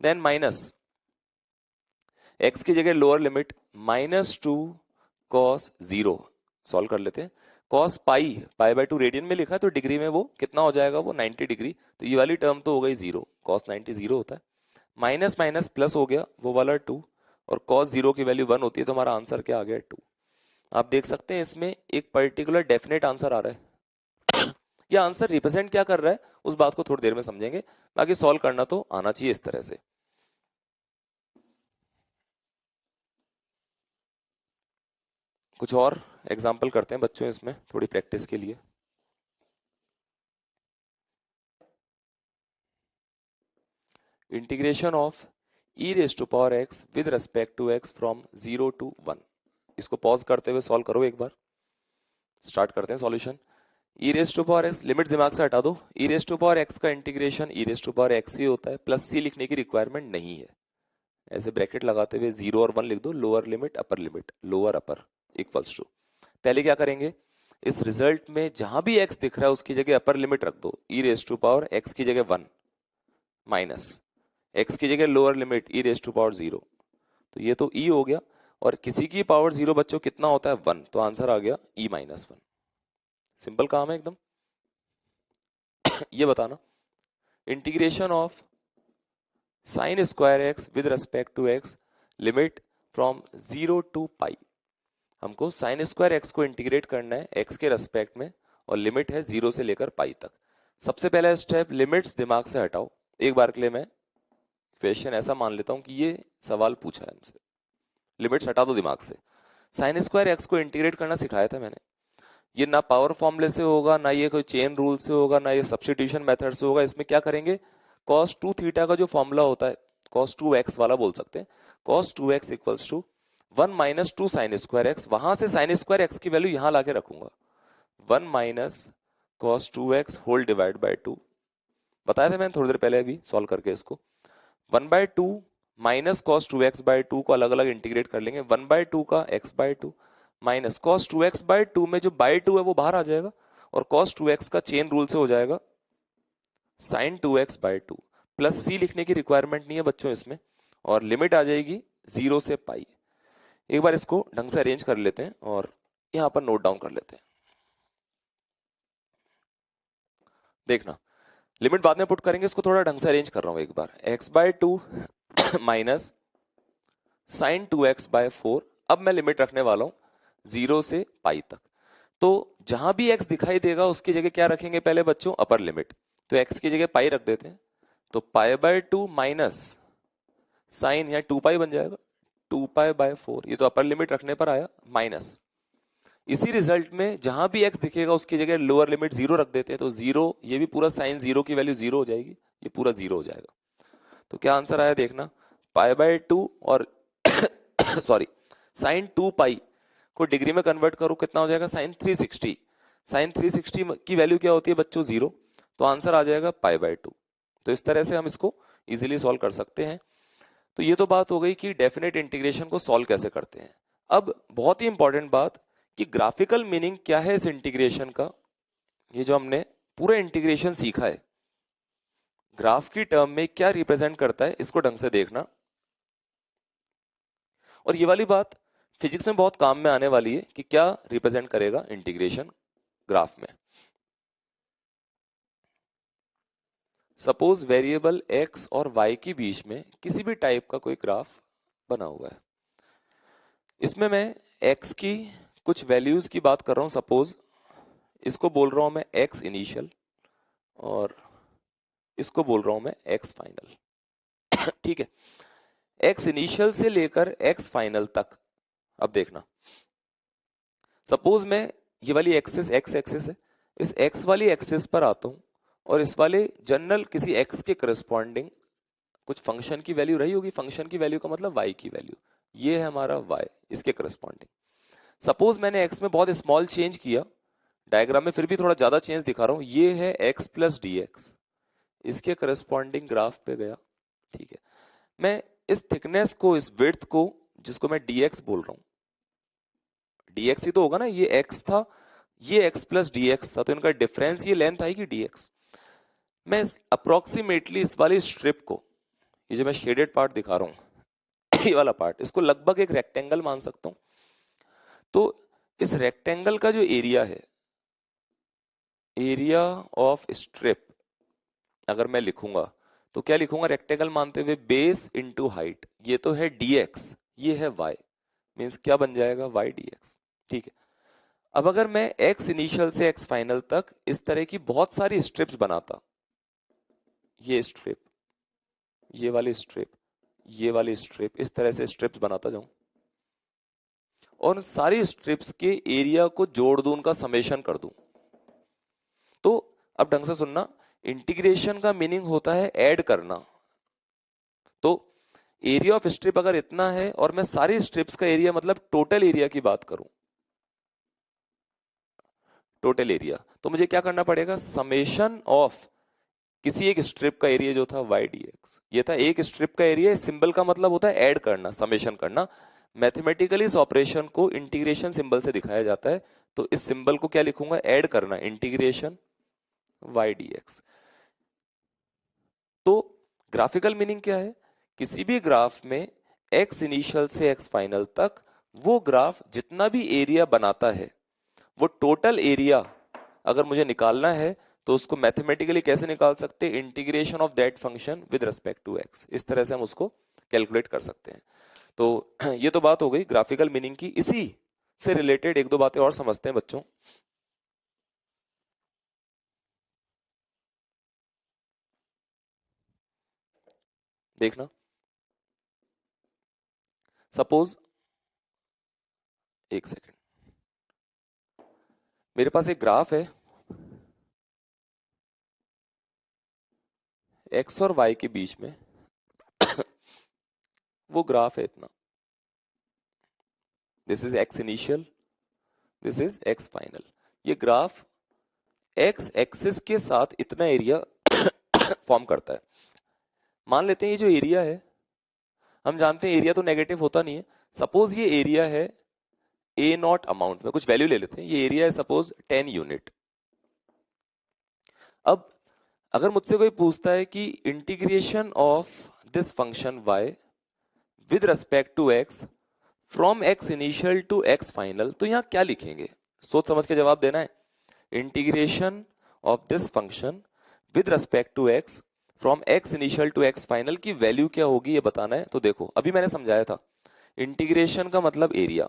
then minus x की जगह लोअर लिमिट -2 कॉस 0, सॉल्व कर लेते हैं। कॉस पाई बाय 2 रेडियन में लिखा है तो डिग्री में वो कितना हो जाएगा, वो 90 डिग्री, तो ये वाली टर्म तो हो गई 0, कॉस 90 0 होता है, माइनस माइनस प्लस हो गया वो वाला 2, और कॉस 0 की वैल्यू 1 होती है, तो हमारा आंसर क्या आ गया 2। आप देख सकते हैं इसमें एक पर्टिकुलर डेफिनेट आंसर आ रहा है। यह आंसर रिप्रेजेंट क्या कर रहा है उस बात को थोड़ी देर में समझेंगे, बाकी सॉल्व करना तो आना चाहिए इस तरह से। कुछ और एग्जाम्पल करते हैं बच्चों इसमें थोड़ी प्रैक्टिस के लिए। Integration of e raise to power x with respect to x from 0 to 1, इसको पॉज करते हुए सॉल्व करो एक बार, स्टार्ट करते हैं solution. e raise to power x, limit दिमाग से हटा दो, e raise to power x का integration e raise to power x ही होता है, प्लस c लिखने की रिक्वायरमेंट नहीं है। ऐसे ब्रैकेट लगाते हुए 0 और 1 लिख दो, lower limit upper limit, lower upper equals to, पहले क्या करेंगे, इस रिजल्ट में जहां भी x दिख रहा है उसकी जगह अपर लिमिट रख दो, e raise to power x की जगह 1 माइनस x की जगह lower limit e raise to power 0, तो ये तो e हो गया, और किसी की पावर 0 बच्चों कितना होता है 1, तो आंसर आ गया e-1। सिंपल काम है एकदम। ये बताना integration of sine square x with respect to x limit from 0 to pi. हमको साइन स्क्वायर एक्स को इंटीग्रेट करना है एक्स के रेस्पेक्ट में और लिमिट है 0 से लेकर पाई तक। सबसे पहला स्टेप लिमिट्स दिमाग से हटाओ। एक बार के लिए मैं क्वेश्चन ऐसा मान लेता हूं कि ये सवाल पूछा है हमसे, लिमिट्स हटा दो दिमाग से। साइन स्क्वायर एक्स को इंटीग्रेट करना सिखाया था मैंने। ये ना पावर फॉर्मूले से होगा, ना ये कोई चेन रूल से होगा, ना ये सब्स्टिट्यूशन मेथड से होगा। इसमें क्या करेंगे, cos 2 थीटा का जो फॉर्मूला होता है cos 2x वाला बोल सकते हैं, cos 2x equals to 1 minus 2 sine square x. वहां से साइन स्क्वायर एक्स की वैल्यू यहां लाके रखूंगा, 1 minus cos 2x whole divide by 2। बताया था मैंने थोड़ी देर पहले अभी सॉल्व करके इसको। 1/2 माइनस cos 2x बाय 2 को अलग अलग इंटीग्रेट कर लेंगे। 1/2 का x/2 minus cos 2x bye 2 में जो बाय 2 है वो बाहर आ जाएगा और cos 2x का चेन रूल से हो जाएगा sin 2x bye 2 plus c लिखने की रिक्वायरमेंट नहीं है बच्चों इसमें, और लिमिट आ जाएगी 0 से पाई। एक बार इसको ढंग से अरेंज कर लेते हैं और यहां पर नोट डाउन कर लेते हैं। देखना लिमिट बाद में पुट करेंगे, इसको थोड़ा ढंग से अरेंज कर रहा हूं एक बार। x/2 minus sin 2x bye 4। अब मैं लिमिट रखने वाला हूं 0 से पाई तक। तो जहां भी x दिखाई देगा उसकी जगह क्या रखेंगे पहले बच्चों, अपर लिमिट। तो x की जगह पाई रख देते हैं, तो पाई/2 माइनस साइन या 2 पाई बन जाएगा, 2 पाई बाय 4। ये तो अपर लिमिट रखने पर आया माइनस। इसी रिजल्ट में जहां भी x दिखेगा उसकी जगह लोअर लिमिट 0 रख देते हैं, तो 0, ये भी पूरा साइन 0 की वैल्यू 0 हो जाएगी, ये पूरा 0 हो जाएगा। तो क्या आंसर आया देखना, पाई/2 और सॉरी साइन 2 पाई को डिग्री में कन्वर्ट करो कितना हो जाएगा, साइन 360। साइन 360 की वैल्यू क्या होती है बच्चों 0, तो आंसर आ जाएगा पाई/2। तो इस तरह से हम इसको इजीली सॉल्व कर सकते हैं। तो ये तो बात हो गई कि डेफिनेट इंटीग्रेशन को सॉल्व कैसे करते हैं। अब बहुत ही इंपॉर्टेंट बात कि ग्राफिकल मीनिंग क्या है इस इंटीग्रेशन का। ये जो हमने पूरा इंटीग्रेशन सीखा है ग्राफ की टर्म में क्या रिप्रेजेंट करता है, इसको ढंग से देखना। और ये वाली बात फिजिक्स में बहुत काम में आने वाली है कि क्या रिप्रेजेंट करेगा इंटीग्रेशन ग्राफ में। सपोज वेरिएबल x और y के बीच में किसी भी टाइप का कोई ग्राफ बना हुआ है। इसमें मैं x की कुछ वैल्यूज की बात कर रहा हूं। सपोज इसको बोल रहा हूं मैं x इनिशियल और इसको बोल रहा हूं मैं x फाइनल। ठीक है, x इनिशियल से लेकर x फाइनल तक। अब देखना सपोज मैं ये वाली एक्सिस x एक्सिस है, इस x वाली एक्सिस पर आता हूं और इस वाले जनरल किसी x के करस्पॉन्डिंग कुछ फंक्शन की वैल्यू रही होगी। फंक्शन की वैल्यू का मतलब y की वैल्यू, ये है हमारा y, इसके करस्पॉन्डिंग। सपोज मैंने x में बहुत स्मॉल चेंज किया, डायग्राम में फिर भी थोड़ा ज्यादा चेंज दिखा रहा हूं, ये है x प्लस dx, इसके करस्पॉन्डिंग ग्राफ पे गया। ठीक है, मैं इस थिकनेस को, इस विड्थ को, जिसको मैं dx बोल रहा हूं, dx ही तो होगा ना, ये x था, ये x प्लस dx था, तो इनका डिफरेंस ये लेंथ आएगी dx। मैं अप्रोक्सीमेटली इस वाली स्ट्रिप को, ये जो मैं शेडेड पार्ट दिखा रहा हूं ये वाला पार्ट, इसको लगभग एक रेक्टेंगल मान सकता हूं। तो इस रेक्टेंगल का जो एरिया है, एरिया ऑफ स्ट्रिप, अगर मैं लिखूंगा तो क्या लिखूंगा रेक्टेंगल मानते हुए, बेस इनटू हाइट। ये तो है dx, ये है y, मींस क्या बन जाएगा y dx। ठीक है, अब अगर मैं x इनिशियल से x फाइनल तक इस तरह की बहुत सारी स्ट्रिप्स बनाता, ये स्ट्रिप, ये वाली स्ट्रिप, ये वाली स्ट्रिप, इस तरह से स्ट्रिप्स बनाता जाऊं और सारी स्ट्रिप्स के एरिया को जोड़ दूं, उनका समेशन कर दूं। तो अब ढंग से सुनना, इंटीग्रेशन का मीनिंग होता है ऐड करना। तो एरिया ऑफ स्ट्रिप अगर इतना है और मैं सारी स्ट्रिप्स का एरिया मतलब टोटल एरिया की बात करूं, टोटल एरिया, तो मुझे क्या करना पड़ेगा, समेशन ऑफ किसी एक स्ट्रिप का एरिया जो था y dx, ये था एक स्ट्रिप का एरिया। सिंबल का मतलब होता है ऐड करना, समेशन करना। मैथमेटिकली इस ऑपरेशन को इंटीग्रेशन सिंबल से दिखाया जाता है, तो इस सिंबल को क्या लिखूंगा, ऐड करना, इंटीग्रेशन y dx। तो ग्राफिकल मीनिंग क्या है, किसी भी ग्राफ में एक्स इनिशियल से एक्स फाइनल तक वो ग्राफ जितना भी एरिया बनाता है, वो टोटल एरिया अगर मुझे निकालना है तो उसको मैथमेटिकली कैसे निकाल सकते हैं, integration of that function with respect to x, इस तरह से हम उसको कैलकुलेट कर सकते हैं। तो ये तो बात हो गई ग्राफिकल मीनिंग की। इसी से रिलेटेड एक दो बातें और समझते हैं बच्चों। देखना, सपोज, एक सेकेंड, मेरे पास एक ग्राफ है एक्स और वाई के बीच में। वो ग्राफ है इतना, this is x initial, this is x final. ये ग्राफ एक्स एक्सिस के साथ इतना एरिया फॉर्म करता है। मान लेते हैं ये जो एरिया है, हम जानते हैं एरिया तो नेगेटिव होता नहीं है। सपोज ये एरिया है ए नॉट अमाउंट में, कुछ वैल्यू ले लेते हैं, ये एरिया है सपोज 10 यूनिट। अब अगर मुझसे कोई पूछता है कि integration of this function y with respect to x from x initial to x final, तो यहां क्या लिखेंगे, सोच समझ के जवाब देना है। Integration of this function with respect to x from x initial to x final की वैल्यू क्या होगी ये बताना है। तो देखो अभी मैंने समझाया था, इंटीग्रेशन का मतलब एरिया,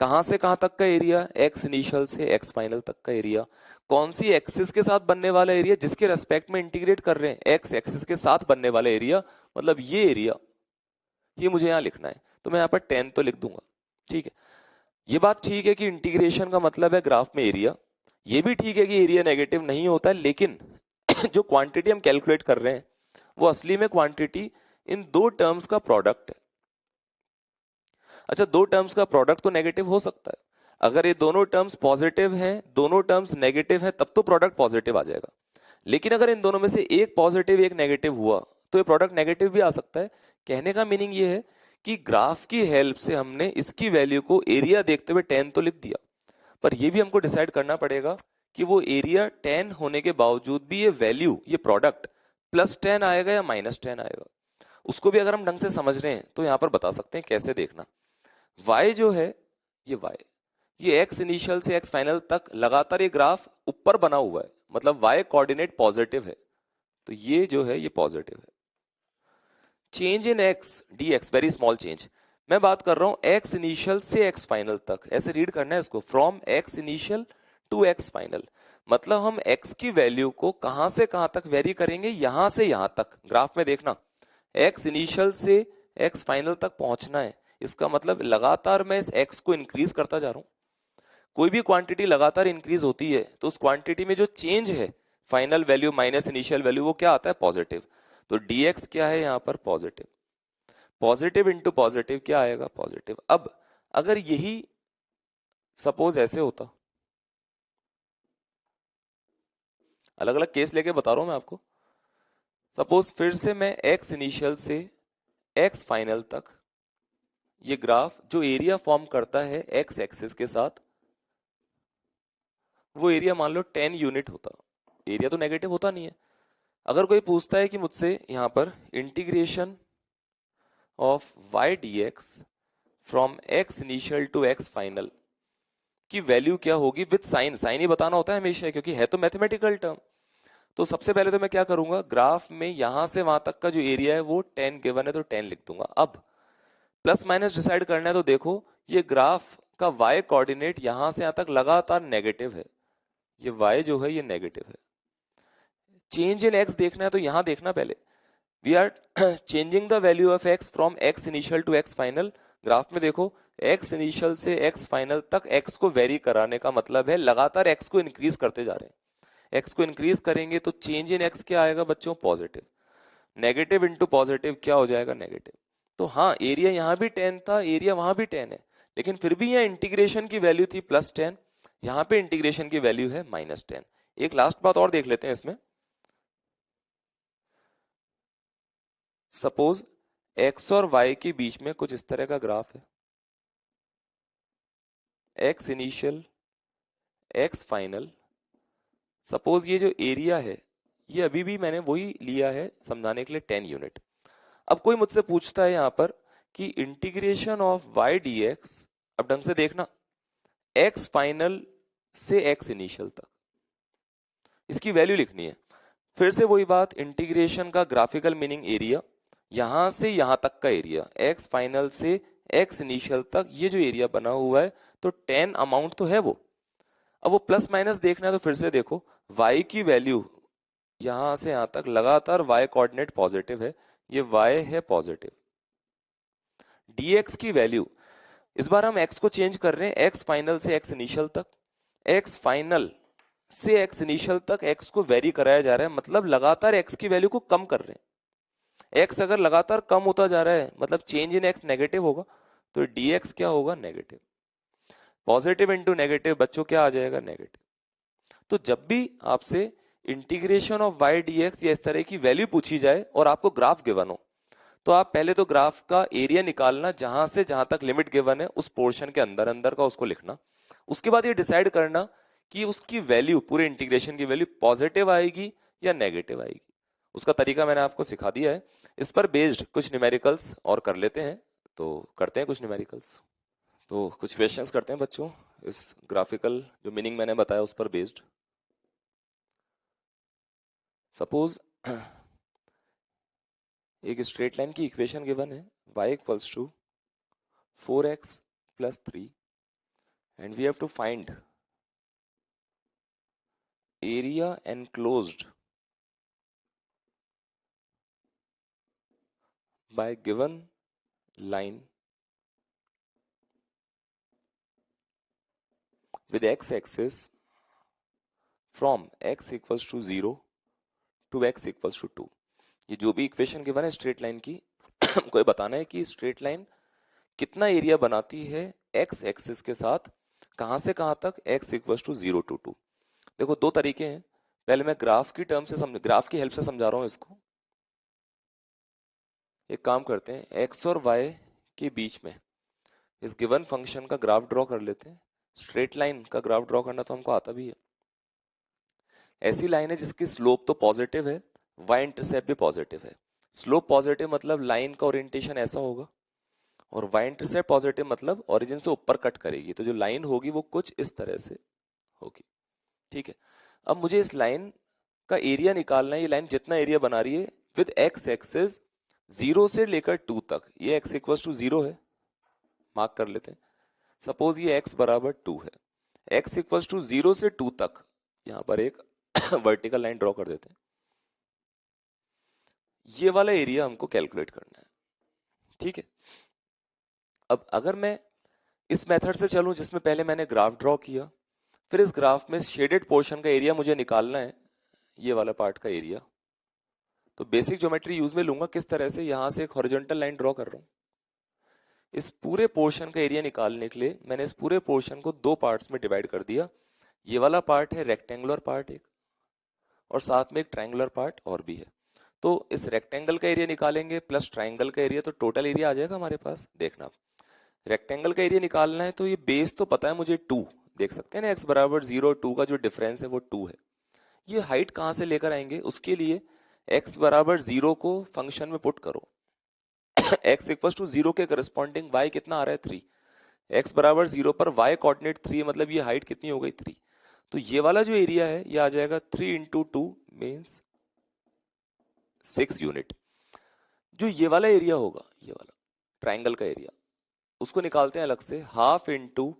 कहां से कहां तक का एरिया, एक्स इनिशियल से एक्स फाइनल तक का एरिया। कौन सी एक्सिस के साथ बनने वाला एरिया, जिसके रेस्पेक्ट में इंटीग्रेट कर रहे हैं, एक्स एक्सिस के साथ बनने वाला एरिया, मतलब ये एरिया, ये मुझे यहां लिखना है। तो मैं यहां पर 10 तो लिख दूंगा, ठीक है। ये बात ठीक है कि इंटीग्रेशन का मतलब है ग्राफ में एरिया, ये भी ठीक है कि एरिया नेगेटिव नहीं होता है, लेकिन जो क्वांटिटी हम कैलकुलेट कर रहे हैं वो असली में क्वांटिटी इन दो टर्म्स का प्रोडक्ट है। अच्छा, दो टर्म्स का प्रोडक्ट तो नेगेटिव हो सकता है, अगर ये दोनों टर्म्स पॉजिटिव हैं, दोनों टर्म्स नेगेटिव हैं, तब तो प्रोडक्ट पॉजिटिव आ जाएगा। लेकिन अगर इन दोनों में से एक पॉजिटिव एक नेगेटिव हुआ तो ये प्रोडक्ट नेगेटिव भी आ सकता है। कहने का मीनिंग ये है कि ग्राफ की हेल्प से हमने इसकी वैल्यू को एरिया देखते हुए 10 तो लिख दिया, पर ये भी हमको डिसाइड करना पड़ेगा कि वो एरिया 10 होने के बावजूद भी ये वैल्यू, ये प्रोडक्ट +10 आएगा या -10 आएगा। उसको भी अगर हम ढंग से समझ रहे हैं तो यहां पर बता सकते हैं, कैसे देखना। y जो है, ये y, ये x इनिशियल से x फाइनल तक लगातार ये ग्राफ ऊपर बना हुआ है, मतलब y कोऑर्डिनेट पॉजिटिव है, तो ये जो है ये पॉजिटिव है। Change in x dx, very small change, मैं बात कर रहा हूं x इनिशियल से x फाइनल तक, ऐसे रीड करना है इसको, from x initial to x final. मतलब हम x की वैल्यू को कहां से कहां तक वेरी करेंगे, यहां से यहां तक। ग्राफ में देखना, x इनिशियल से x फाइनल तक पहुंचना है, इसका मतलब लगातार मैं इस x को इंक्रीज करता जा रहा हूं। कोई भी क्वांटिटी लगातार इंक्रीज होती है तो उस क्वांटिटी में जो चेंज है, final value minus initial value, वो क्या आता है, पॉजिटिव। तो dx क्या है यहां पर, पॉजिटिव। पॉजिटिव इंटू पॉजिटिव क्या आएगा, पॉजिटिव। अब अगर यही सपोज ऐसे होता, अलग अलग केस लेके बता रहा हूं मैं आपको। सपोज फिर से मैं x इनिशियल से x फाइनल तक, ये ग्राफ जो एरिया फॉर्म करता है x एक्सिस के साथ, वो एरिया मान लो 10 यूनिट होता, एरिया तो नेगेटिव होता नहीं है। अगर कोई पूछता है कि मुझसे यहां पर integration of y dx from x initial to x final की वैल्यू क्या होगी विद साइन, साइन ही बताना होता है हमेशा क्योंकि है तो मैथमेटिकल टर्म। तो सबसे पहले तो मैं क्या करूंगा, ग्राफ में यहां से वहां तक का जो एरिया है वो 10 गिवन है तो 10 लिख दूंगा। अब प्लस माइनस डिसाइड करना है, तो देखो ये ग्राफ का y कोऑर्डिनेट यहां से यहां तक लगातार नेगेटिव है, ये y जो है ये नेगेटिव है। चेंज इन x देखना है तो यहां देखना पहले, we are changing the value of x from x initial to x final. Graph में देखो x इनिशियल से x फाइनल तक x को वेरी कराने का मतलब है लगातार x को इंक्रीज करते जा रहे हैं। x को इंक्रीज करेंगे तो चेंज इन x क्या आएगा बच्चों, पॉजिटिव। नेगेटिव इंटू पॉजिटिव क्या हो जाएगा, नेगेटिव। तो हाँ, एरिया यहां भी 10 था, एरिया वहां भी 10 है, लेकिन फिर भी यहाँ इंटीग्रेशन की वैल्यू थी +10, यहां पे इंटीग्रेशन की वैल्यू है -10। एक लास्ट बात और देख लेते हैं इसमें। सपोज x और y के बीच में कुछ इस तरह का ग्राफ है, x initial x final. Suppose ये जो एरिया है ये अभी भी मैंने वही लिया है समझाने के लिए 10 यूनिट। अब कोई मुझसे पूछता है यहाँ पर कि इंटीग्रेशन ऑफ y dx, अब ढंग से देखना, x फाइनल से x इनिशियल तक, इसकी वैल्यू लिखनी है। फिर से वही बात, इंटीग्रेशन का ग्राफिकल मीनिंग एरिया, यहां से यहां तक का एरिया, x फाइनल से x इनिशियल तक ये जो एरिया बना हुआ है, तो 10 अमाउंट तो है वो। अब वो प्लस माइनस देखना है तो फिर से देखो, y की वैल्यू यहां से यहां तक लगातार y कोऑर्डिनेट पॉजिटिव है, ये y है पॉजिटिव। dx की वैल्यू, इस बार हम x को चेंज कर रहे हैं, x फाइनल से x इनिशियल तक, x फाइनल से x इनिशियल तक x को वेरी कराया जा रहा है, मतलब लगातार x की वैल्यू को कम कर रहे हैं। x अगर लगातार कम होता जा रहा है मतलब चेंज इन x नेगेटिव होगा, तो dx क्या होगा, नेगेटिव। पॉजिटिव इंटू नेगेटिव बच्चों क्या आ जाएगा, नेगेटिव। तो जब भी आपसे इंटीग्रेशन ऑफ y dx या इस तरह की वैल्यू पूछी जाए और आपको ग्राफ गिवन हो, तो आप पहले तो ग्राफ का एरिया निकालना, जहां से जहां तक लिमिट गिवन है उस पोर्शन के अंदर अंदर का उसको लिखना। उसके बाद ये डिसाइड करना कि उसकी वैल्यू, पूरे इंटीग्रेशन की वैल्यू पॉजिटिव आएगी या नेगेटिव आएगी। उसका तरीका मैंने आपको सिखा दिया है। इस पर बेस्ड कुछ न्यूमेरिकल्स और कर लेते हैं, तो करते हैं कुछ न्यूमेरिकल्स। तो कुछ क्वेश्चंस करते हैं बच्चों, इस ग्राफिकल जो मीनिंग मैंने बताया उस पर बेस्ड। सपोज एक स्ट्रेट लाइन की इक्वेशन गिवन है, y equals to 4x plus 3 and we have to find area enclosed by given line with x-axis from x equals to 0 to x equals to 2। ये जो भी equation given है straight line की, हमको ये बताना है कि स्ट्रेट लाइन कितना एरिया बनाती है x एक्सिस के साथ, कहां से कहां तक, x इक्वल्स टू 0 to 2। देखो दो तरीके हैं, पहले मैं ग्राफ की टर्म से ग्राफ की हेल्प से समझा रहा हूं इसको। एक काम करते हैं, x और y के बीच में इस गिवन फंक्शन का ग्राफ ड्रॉ कर लेते हैं। स्ट्रेट लाइन का ग्राफ ड्रॉ करना तो हमको आता भी है। ऐसी लाइन है जिसकी स्लोप तो पॉजिटिव है, y इंटरसेप्ट भी पॉजिटिव है। स्लोप पॉजिटिव मतलब लाइन का ओरिएंटेशन ऐसा होगा, और y इंटरसेप्ट पॉजिटिव मतलब ओरिजिन से ऊपर कट करेगी, तो जो लाइन होगी वो कुछ इस तरह से होगी। ठीक है, अब मुझे इस लाइन का एरिया निकालना है। ये लाइन जितना एरिया बना रही है विद x एक्सिस 0 से लेकर 2 तक, ये x इक्वल्स टू 0 है, मार्क कर लेते हैं। सपोज ये x बराबर 2 है, x इक्वल्स टू 0 से 2 तक, यहां पर एक वर्टिकल लाइन ड्रॉ कर देते हैं। ये वाला एरिया हमको कैलकुलेट करना है। ठीक है, अब अगर मैं इस मेथड से चलूं जिसमें पहले मैंने ग्राफ ड्रॉ किया, फिर इस ग्राफ में शेडेड पोर्शन का एरिया मुझे निकालना है, ये वाला पार्ट का एरिया, तो बेसिक ज्योमेट्री यूज में लूंगा। किस तरह से, यहां से एक हॉरिजॉन्टल लाइन ड्रॉ कर रहा हूं। इस पूरे पोर्शन का एरिया निकालने के लिए मैंने इस पूरे पोर्शन को दो पार्ट्स में डिवाइड कर दिया। ये वाला पार्ट है रेक्टेंगुलर पार्ट एक, और साथ में एक ट्रायंगुलर पार्ट और भी है। तो इस रेक्टेंगल का एरिया निकालेंगे प्लस ट्रायंगल का एरिया, तो टोटल एरिया आ जाएगा हमारे पास। देखना, रेक्टेंगल का एरिया निकालना है, तो ये बेस तो पता है मुझे 2, देख सकते हैं ना, x बराबर 0 2 का जो डिफरेंस है वो 2 है। ये हाइट कहां से लेकर आएंगे, उसके लिए x बराबर 0 को फंक्शन में पुट करो। x इक्वल टू 0 के करस्पॉन्डिंग y कितना आ रहा है, 3। x बराबर 0 पर y कोऑर्डिनेट 3, मतलब ये हाइट कितनी हो गई, 3। तो ये वाला जो एरिया है ये आ जाएगा 3 इंटू 2 मीन्स 6 यूनिट। जो ये वाला एरिया होगा, ये वाला ट्राइंगल का एरिया, उसको निकालते हैं अलग से, हाफ इंटू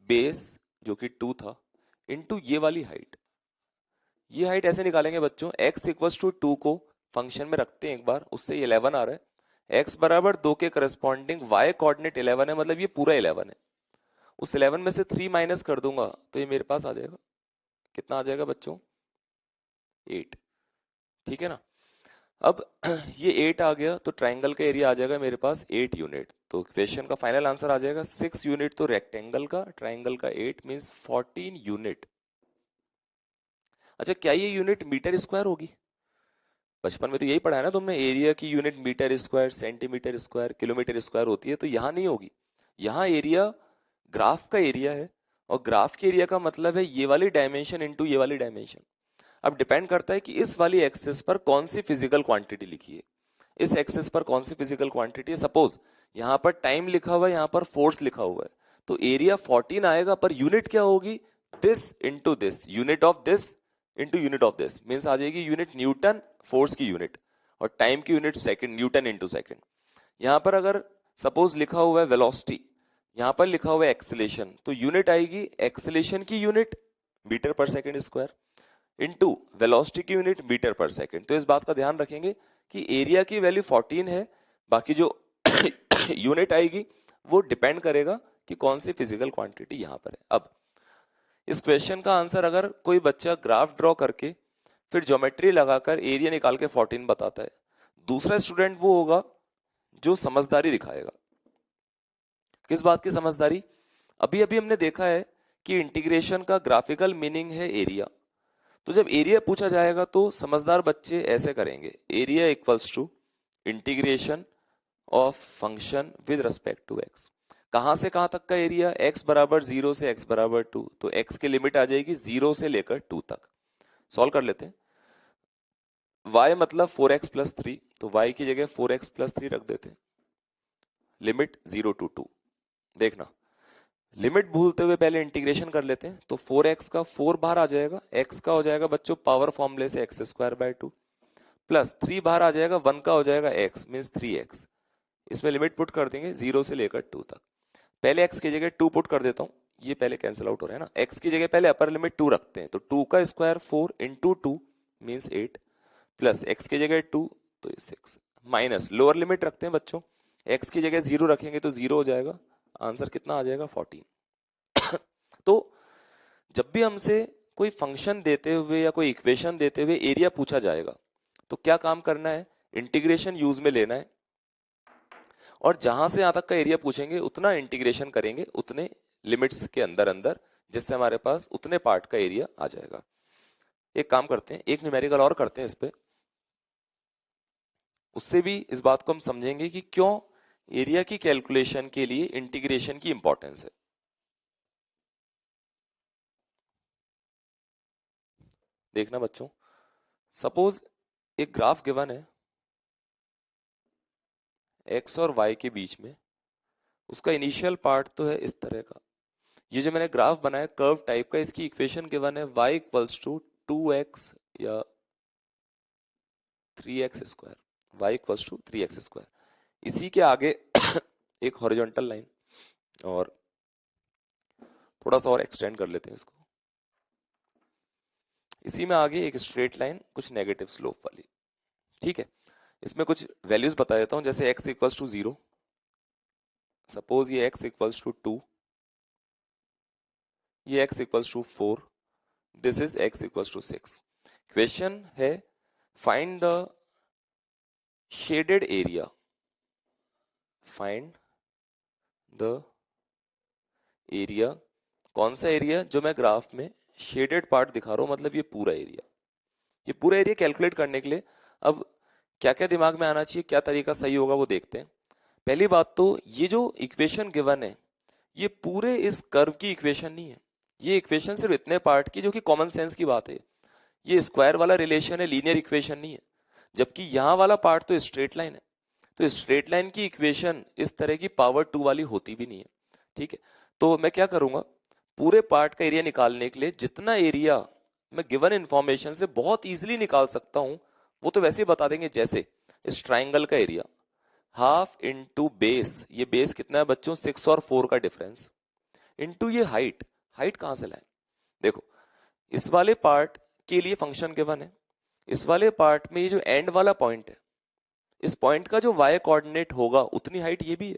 बेस जो कि 2 था, इंटू ये वाली हाइट। ये हाइट ऐसे निकालेंगे बच्चों, x इक्वल्स टू 2 को फंक्शन में रखते हैं एक बार, उससे 11 आ रहा है। x बराबर 2 के करस्पॉन्डिंग y कोऑर्डिनेट 11 है, मतलब ये पूरा 11 है। उस 11 में से 3 माइनस कर दूंगा तो ये मेरे पास आ जाएगा, कितना आ जाएगा बच्चों, 8। ठीक है ना। अब ये 8 आ गया तो ट्राइंगल का एरिया आ जाएगा मेरे पास 8 यूनिट। तो क्वेश्चन का फाइनल आंसर आ जाएगा 6 यूनिट। तो रेक्टेंगल का, ट्राइंगल का 8 मींस 14 यूनिट। अच्छा, क्या ये यूनिट मीटर स्क्वायर होगी? बचपन में तो यही पढ़ा है ना तुमने, एरिया की unit metre square, centimetre square, kilometre square होती है। तो यहाँ नहीं होगी, यहाँ एरिया ग्राफ का एरिया है, और ग्राफ के एरिया का मतलब है ये वाली डायमेंशन इंटू ये वाली डायमेंशन। अब डिपेंड करता है कि इस वाली एक्सिस पर कौन सी फिजिकल क्वांटिटी लिखी है, इस एक्सिस पर कौन सी फिजिकल क्वांटिटी है। सपोज यहाँ पर टाइम लिखा हुआ है, यहाँ पर फोर्स लिखा हुआ है, तो एरिया 14 आएगा, पर यूनिट क्या होगी, this into this, unit of this into unit of this, means आ जाएगी यूनिट न्यूटन, फोर्स की यूनिट, और टाइम की unit second, newton into second. यहाँ पर अगर सपोज लिखा हुआ है वेलोसिटी, यहाँ पर लिखा हुआ है एक्सेलेरेशन, तो यूनिट आएगी एक्सेलेरेशन की यूनिट मीटर पर सेकंड स्क्वायर इंटू वेलोसिटी की यूनिट मीटर पर सेकंड। तो इस बात का ध्यान रखेंगे कि एरिया की वैल्यू 14 है, बाकी जो यूनिट आएगी वो डिपेंड करेगा कि कौन सी फिजिकल क्वांटिटी यहाँ पर है। अब इस क्वेश्चन का आंसर अगर कोई बच्चा ग्राफ ड्रॉ करके फिर ज्योमेट्री लगाकर एरिया निकाल के 14 बताता है, दूसरा स्टूडेंट वो होगा जो समझदारी दिखाएगा। किस बात की समझदारी, अभी अभी हमने देखा है कि इंटीग्रेशन का ग्राफिकल मीनिंग है एरिया, तो जब एरिया पूछा जाएगा तो समझदार बच्चे ऐसे करेंगे, area equals to integration of function with respect to x. कहां से कहां तक का एरिया, x बराबर 0 से x बराबर 2, तो x की लिमिट आ जाएगी 0 से लेकर 2 तक। सॉल्व कर लेते हैं। y मतलब 4x प्लस 3, तो y की जगह 4x प्लस 3 रख देते हैं, लिमिट 0 टू 2। देखना, लिमिट भूलते हुए पहले इंटीग्रेशन कर लेते हैं, तो 4x का 4 बाहर आ जाएगा, x का हो जाएगा बच्चों पावर फॉर्मूले से x स्क्वायर बाय 2, प्लस 3 बाहर आ जाएगा, 1 का हो जाएगा x मीन्स 3x। इसमें लिमिट पुट कर देंगे 0 से लेकर 2 तक। पहले x की जगह 2 पुट कर देता हूं, ये पहले कैंसिल आउट हो रहा है ना, x की जगह पहले अपर लिमिट 2 रखते हैं, तो 2 का square 4 into 2 means 8, plus x की जगह 2 तो 6, माइनस लोअर लिमिट रखते हैं बच्चों, x की जगह 0 रखेंगे तो 0 हो जाएगा, आंसर कितना आ जाएगा 14। तो जब भी हमसे कोई फंक्शन देते हुए या कोई इक्वेशन देते हुए एरिया पूछा जाएगा, तो क्या काम करना है, इंटीग्रेशन यूज में लेना है, और जहां से यहां तक का एरिया पूछेंगे उतना इंटीग्रेशन करेंगे, उतने लिमिट्स के अंदर अंदर, जिससे हमारे पास उतने पार्ट का एरिया आ जाएगा। एक काम करते हैं, एक न्यूमेरिकल और करते हैं इस पे, उससे भी इस बात को हम समझेंगे कि क्यों एरिया की कैलकुलेशन के लिए इंटीग्रेशन की इंपॉर्टेंस है। देखना बच्चों, सपोज एक ग्राफ गिवन है x और y के बीच में, उसका इनिशियल पार्ट तो है इस तरह का, ये जो मैंने ग्राफ बनाया कर्व टाइप का, इसकी इक्वेशन गिवन है y इक्वल्स टू 2x या 3x square, y equals to 3x square. इसी के आगे एक हॉरिजॉन्टल लाइन, और थोड़ा सा और एक्सटेंड कर लेते हैं इसको, इसी में आगे एक स्ट्रेट लाइन कुछ नेगेटिव स्लोप वाली, ठीक है। इसमें कुछ वैल्यूज बता देता हूं, जैसे x इक्वल्स टू 0, सपोज ये x इक्वल्स टू 2, ये x equals to 4, this is x equals to 6। Question है find the shaded area, find the area, कौन सा एरिया, जो मैं ग्राफ में शेडेड पार्ट दिखा रहा हूं, मतलब ये पूरा एरिया, ये पूरा एरिया कैलकुलेट करने के लिए अब क्या क्या दिमाग में आना चाहिए, क्या तरीका सही होगा वो देखते हैं। पहली बात तो ये जो इक्वेशन गिवन है, ये पूरे इस कर्व की इक्वेशन नहीं है, ये इक्वेशन सिर्फ इतने पार्ट की जो कि कॉमन सेंस की बात है, ये स्क्वायर वाला रिलेशन है, लीनियर इक्वेशन नहीं है, जबकि यहाँ वाला पार्ट तो स्ट्रेट लाइन है, तो स्ट्रेट लाइन की इक्वेशन इस तरह की पावर 2 वाली होती भी नहीं है, ठीक है। तो मैं क्या करूंगा, पूरे पार्ट का एरिया निकालने के लिए जितना एरिया मैं गिवन इंफॉर्मेशन से बहुत इजीली निकाल सकता हूं, वो तो वैसे ही बता देंगे, जैसे इस ट्राइंगल का एरिया हाफ इंटू बेस, ये बेस कितना है बच्चों 6 और 4 का डिफरेंस, इंटू ये हाइट, हाइट कहां से लाए, देखो इस वाले पार्ट के लिए फंक्शन गिवन है, इस वाले पार्ट में ये जो एंड वाला पॉइंट है, इस पॉइंट का जो y कोऑर्डिनेट होगा उतनी हाइट ये भी है,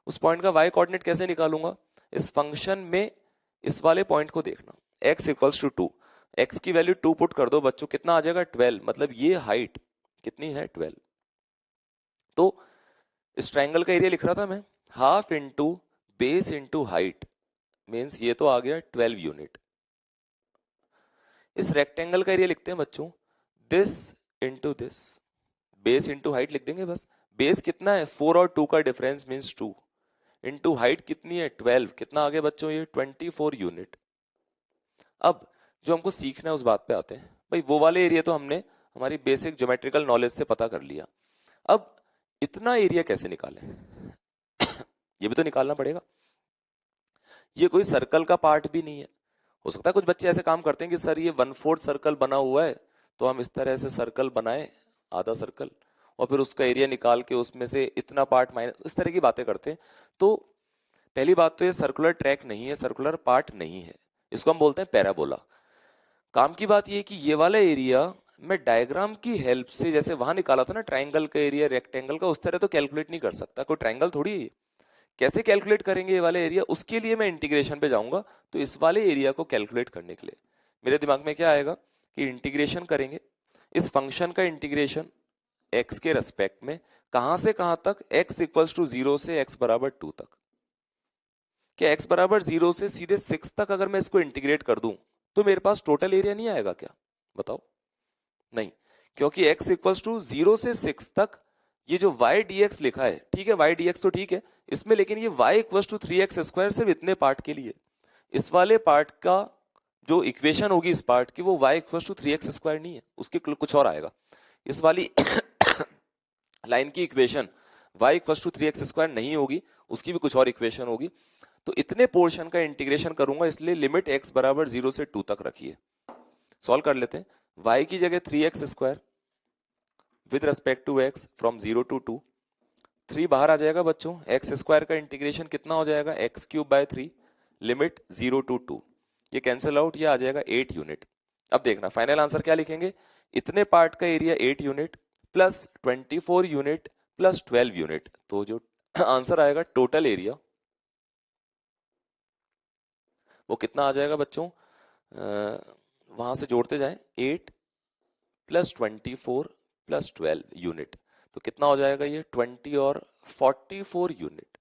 उस पॉइंट का y कोऑर्डिनेट कैसे निकालूंगा, इस फंक्शन में इस वाले पॉइंट को देखना, x इक्वल्स टू 2, x की वैल्यू 2 पुट कर दो बच्चों, कितना आ जाएगा 12, मतलब ये हाइट कितनी है 12। तो इस ट्राइंगल का एरिया लिख रहा था मैं, half into base into height, means ये तो आ गया 12 यूनिट। इस रेक्टेंगल का एरिया लिखते हैं बच्चों, this into this, base into height लिख देंगे बस, बेस कितना है 4 और 2 का डिफरेंस मीन्स 2, इंटू हाइट कितनी है 12, कितना आ गया बच्चों ये 24 यूनिट। अब जो हमको सीखना है उस बात पे आते हैं, भाई वो वाले एरिया तो हमने हमारी बेसिक ज्योमेट्रिकल नॉलेज से पता कर लिया, अब इतना एरिया कैसे निकालें, ये भी तो निकालना पड़ेगा। ये कोई सर्कल का पार्ट भी नहीं है। हो सकता है कुछ बच्चे ऐसे काम करते हैं कि सर ये 1/4 सर्कल बना हुआ है, तो हम इस तरह से सर्कल बनाए, आधा सर्कल, और फिर उसका एरिया निकाल के उसमें से इतना पार्ट माइनस, इस तरह की बातें करते हैं। तो पहली बात तो ये सर्कुलर ट्रैक नहीं है, सर्कुलर पार्ट नहीं है, इसको हम बोलते हैं पैराबोला। काम की बात ये है कि ये वाला एरिया मैं डायग्राम की हेल्प से, जैसे वहां निकाला था ना ट्राइंगल का एरिया रेक्टेंगल का, उस तरह तो कैलकुलेट नहीं कर सकता, कोई ट्राइंगल थोड़ी है ये। कैसे कैलकुलेट करेंगे ये वाले एरिया, उसके लिए मैं इंटीग्रेशन पे जाऊंगा। तो इस वाले एरिया को कैलकुलेट करने के लिए मेरे दिमाग में क्या आएगा कि इंटीग्रेशन करेंगे, इस फंक्शन का इंटीग्रेशन x के रेस्पेक्ट में, कहां से कहां तक, x इक्वल्स टू 0 से x बराबर 2 तक। क्या x बराबर 0 से सीधे 6 तक अगर मैं इसको इंटीग्रेट कर दूं तो मेरे पास टोटल एरिया नहीं आएगा क्या, बताओ? नहीं, क्योंकि x इक्वल्स टू 0 से 6 तक ये जो y dx लिखा है, ठीक है y dx तो ठीक है इसमें, लेकिन ये y equals to 3x square सिर्फ इतने पार्ट के लिए। इस वाले पार्ट का जो इक्वेशन होगी इस पार्ट की, वो y equals to 3x square नहीं है, उसके कुछ और आएगा। इस वाली लाइन की equation y equals to 3x square नहीं होगी, उसकी भी कुछ और इक्वेशन होगी। तो इतने पोर्शन का इंटीग्रेशन करूंगा, इसलिए लिमिट x बराबर 0 से 2 तक रखिए। सॉल्व कर लेते हैं। y की जगह 3x square with respect to x from 0 to 2, 3 बाहर आ जाएगा बच्चों, x स्क्वायर का इंटीग्रेशन कितना हो जाएगा, x cube by 3, limit 0 to 2, ये कैंसिल आउट, ये आ जाएगा 8 यूनिट। अब देखना फाइनल आंसर क्या लिखेंगे, इतने पार्ट का area 8 unit plus 24 unit plus 12 unit, तो जो आंसर आएगा टोटल एरिया वो कितना आ जाएगा बच्चों, वहां से जोड़ते जाएं, 8 प्लस 24 प्लस 12 यूनिट, तो कितना हो जाएगा ये 20 और 44 यूनिट।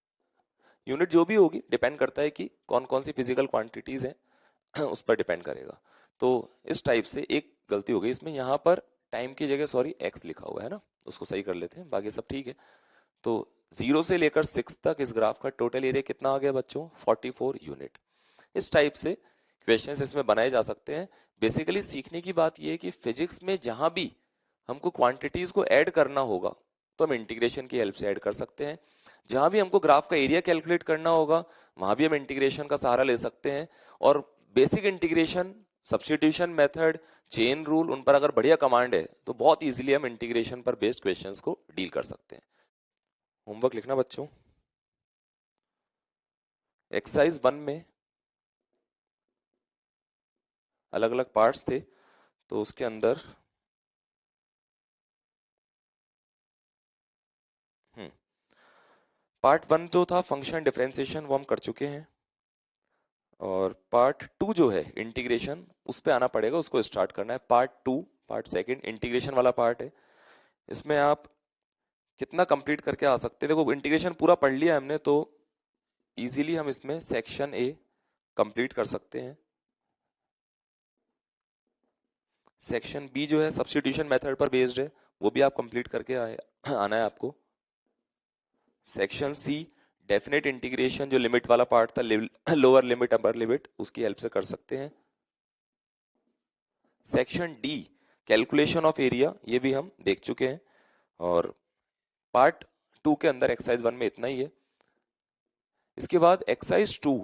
यूनिट जो भी होगी डिपेंड करता है कि कौन कौन सी फिजिकल क्वांटिटीज हैं उस पर डिपेंड करेगा। तो इस टाइप से एक गलती हो गई इसमें, यहाँ पर टाइम की जगह सॉरी x लिखा हुआ है ना, उसको सही कर लेते हैं, बाकी सब ठीक है। तो 0 से लेकर 6 तक इस ग्राफ का टोटल एरिया कितना आ गया बच्चों, 44 यूनिट। इस टाइप से क्वेश्चंस इसमें बनाए जा सकते हैं। बेसिकली सीखने की बात यह है कि फिजिक्स में जहां भी हमको क्वांटिटीज को ऐड करना होगा तो हम इंटीग्रेशन की हेल्प से ऐड कर सकते हैं, जहां भी हमको ग्राफ का एरिया कैलकुलेट करना होगा वहां भी हम इंटीग्रेशन का सहारा ले सकते हैं। और basic integration, substitution method, chain rule, उन पर अगर बढ़िया कमांड है तो बहुत इजीली हम इंटीग्रेशन पर बेस्ड क्वेश्चंस को डील कर सकते हैं। होमवर्क लिखना बच्चों, एक्सरसाइज 1 में अलग अलग पार्ट्स थे, तो उसके अंदर पार्ट 1 जो था फंक्शन डिफरेंशिएशन वो हम कर चुके हैं, और पार्ट 2 जो है इंटीग्रेशन उस पे आना पड़ेगा, उसको स्टार्ट करना है। पार्ट 2, पार्ट सेकंड इंटीग्रेशन वाला पार्ट है, इसमें आप कितना कंप्लीट करके आ सकते हैं, देखो इंटीग्रेशन पूरा पढ़ लिया हमने तो इजीली हम इसमें सेक्शन ए कंप्लीट कर सकते हैं। सेक्शन बी जो है सब्स्टिट्यूशन मेथड पर बेस्ड है, वो भी आप कंप्लीट करके आना है आपको। सेक्शन सी डेफिनेट इंटीग्रेशन, जो लिमिट वाला पार्ट था, लोअर लिमिट अपर लिमिट, उसकी हेल्प से कर सकते हैं। Section D calculation of area, ये भी हम देख चुके हैं। और पार्ट 2 के अंदर एक्सरसाइज 1 में इतना ही है। इसके बाद एक्सरसाइज 2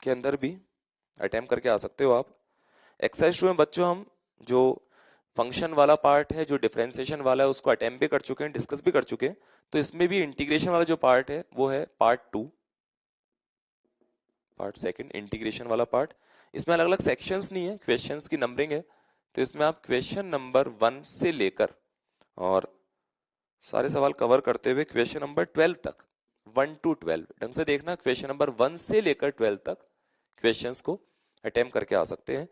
के अंदर भी अटेम्प्ट करके आ सकते हो आप। एक्सरसाइज 2 में बच्चों हम जो फंक्शन वाला पार्ट है, जो डिफरेंशिएशन वाला है, उसको अटेम्प्ट भी कर चुके हैं, डिस्कस भी कर चुके हैं। तो इसमें भी इंटीग्रेशन वाला जो पार्ट है वो है पार्ट 2, पार्ट सेकंड इंटीग्रेशन वाला पार्ट। इसमें अलग अलग सेक्शंस नहीं है, क्वेश्चंस की नंबरिंग है। तो इसमें आप क्वेश्चन नंबर 1 से लेकर और सारे सवाल कवर करते हुए क्वेश्चन नंबर 12 तक, 1 टू 12 ढंग से देखना, क्वेश्चन नंबर 1 से लेकर 12 तक क्वेश्चंस को अटेम्प्ट करके आ सकते हैं।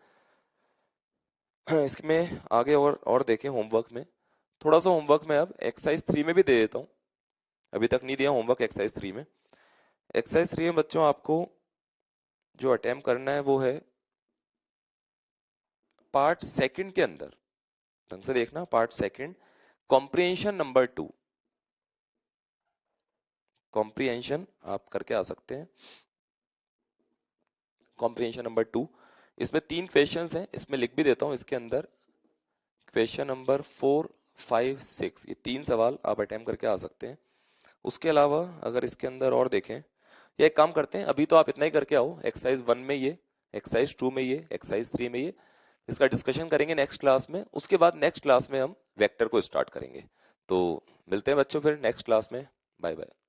इसमें आगे और देखें होमवर्क में, थोड़ा सा होमवर्क में अब एक्सरसाइज 3 में भी दे देता हूँ, अभी तक नहीं दिया होमवर्क एक्सरसाइज 3 में। एक्सरसाइज 3 में बच्चों आपको जो अटेम्प्ट करना है वो है पार्ट सेकंड के अंदर, ढंग से देखना, part second comprehension number 2, comprehension आप करके आ सकते हैं। कॉम्प्रिहेंशन नंबर 2, इसमें 3 क्वेश्चंस हैं, इसमें लिख भी देता हूं, इसके अंदर क्वेश्चन नंबर 4, 5, 6, ये 3 सवाल आप अटेम्प्ट करके आ सकते हैं। उसके अलावा अगर इसके अंदर और देखें या एक काम करते हैं, अभी तो आप इतना ही करके आओ, एक्सरसाइज 1 में ये, एक्सरसाइज 2 में ये, एक्सरसाइज 3 में ये, इसका डिस्कशन करेंगे नेक्स्ट क्लास में। उसके बाद नेक्स्ट क्लास में हम वेक्टर को स्टार्ट करेंगे। तो मिलते हैं बच्चों फिर नेक्स्ट क्लास में। Bye bye.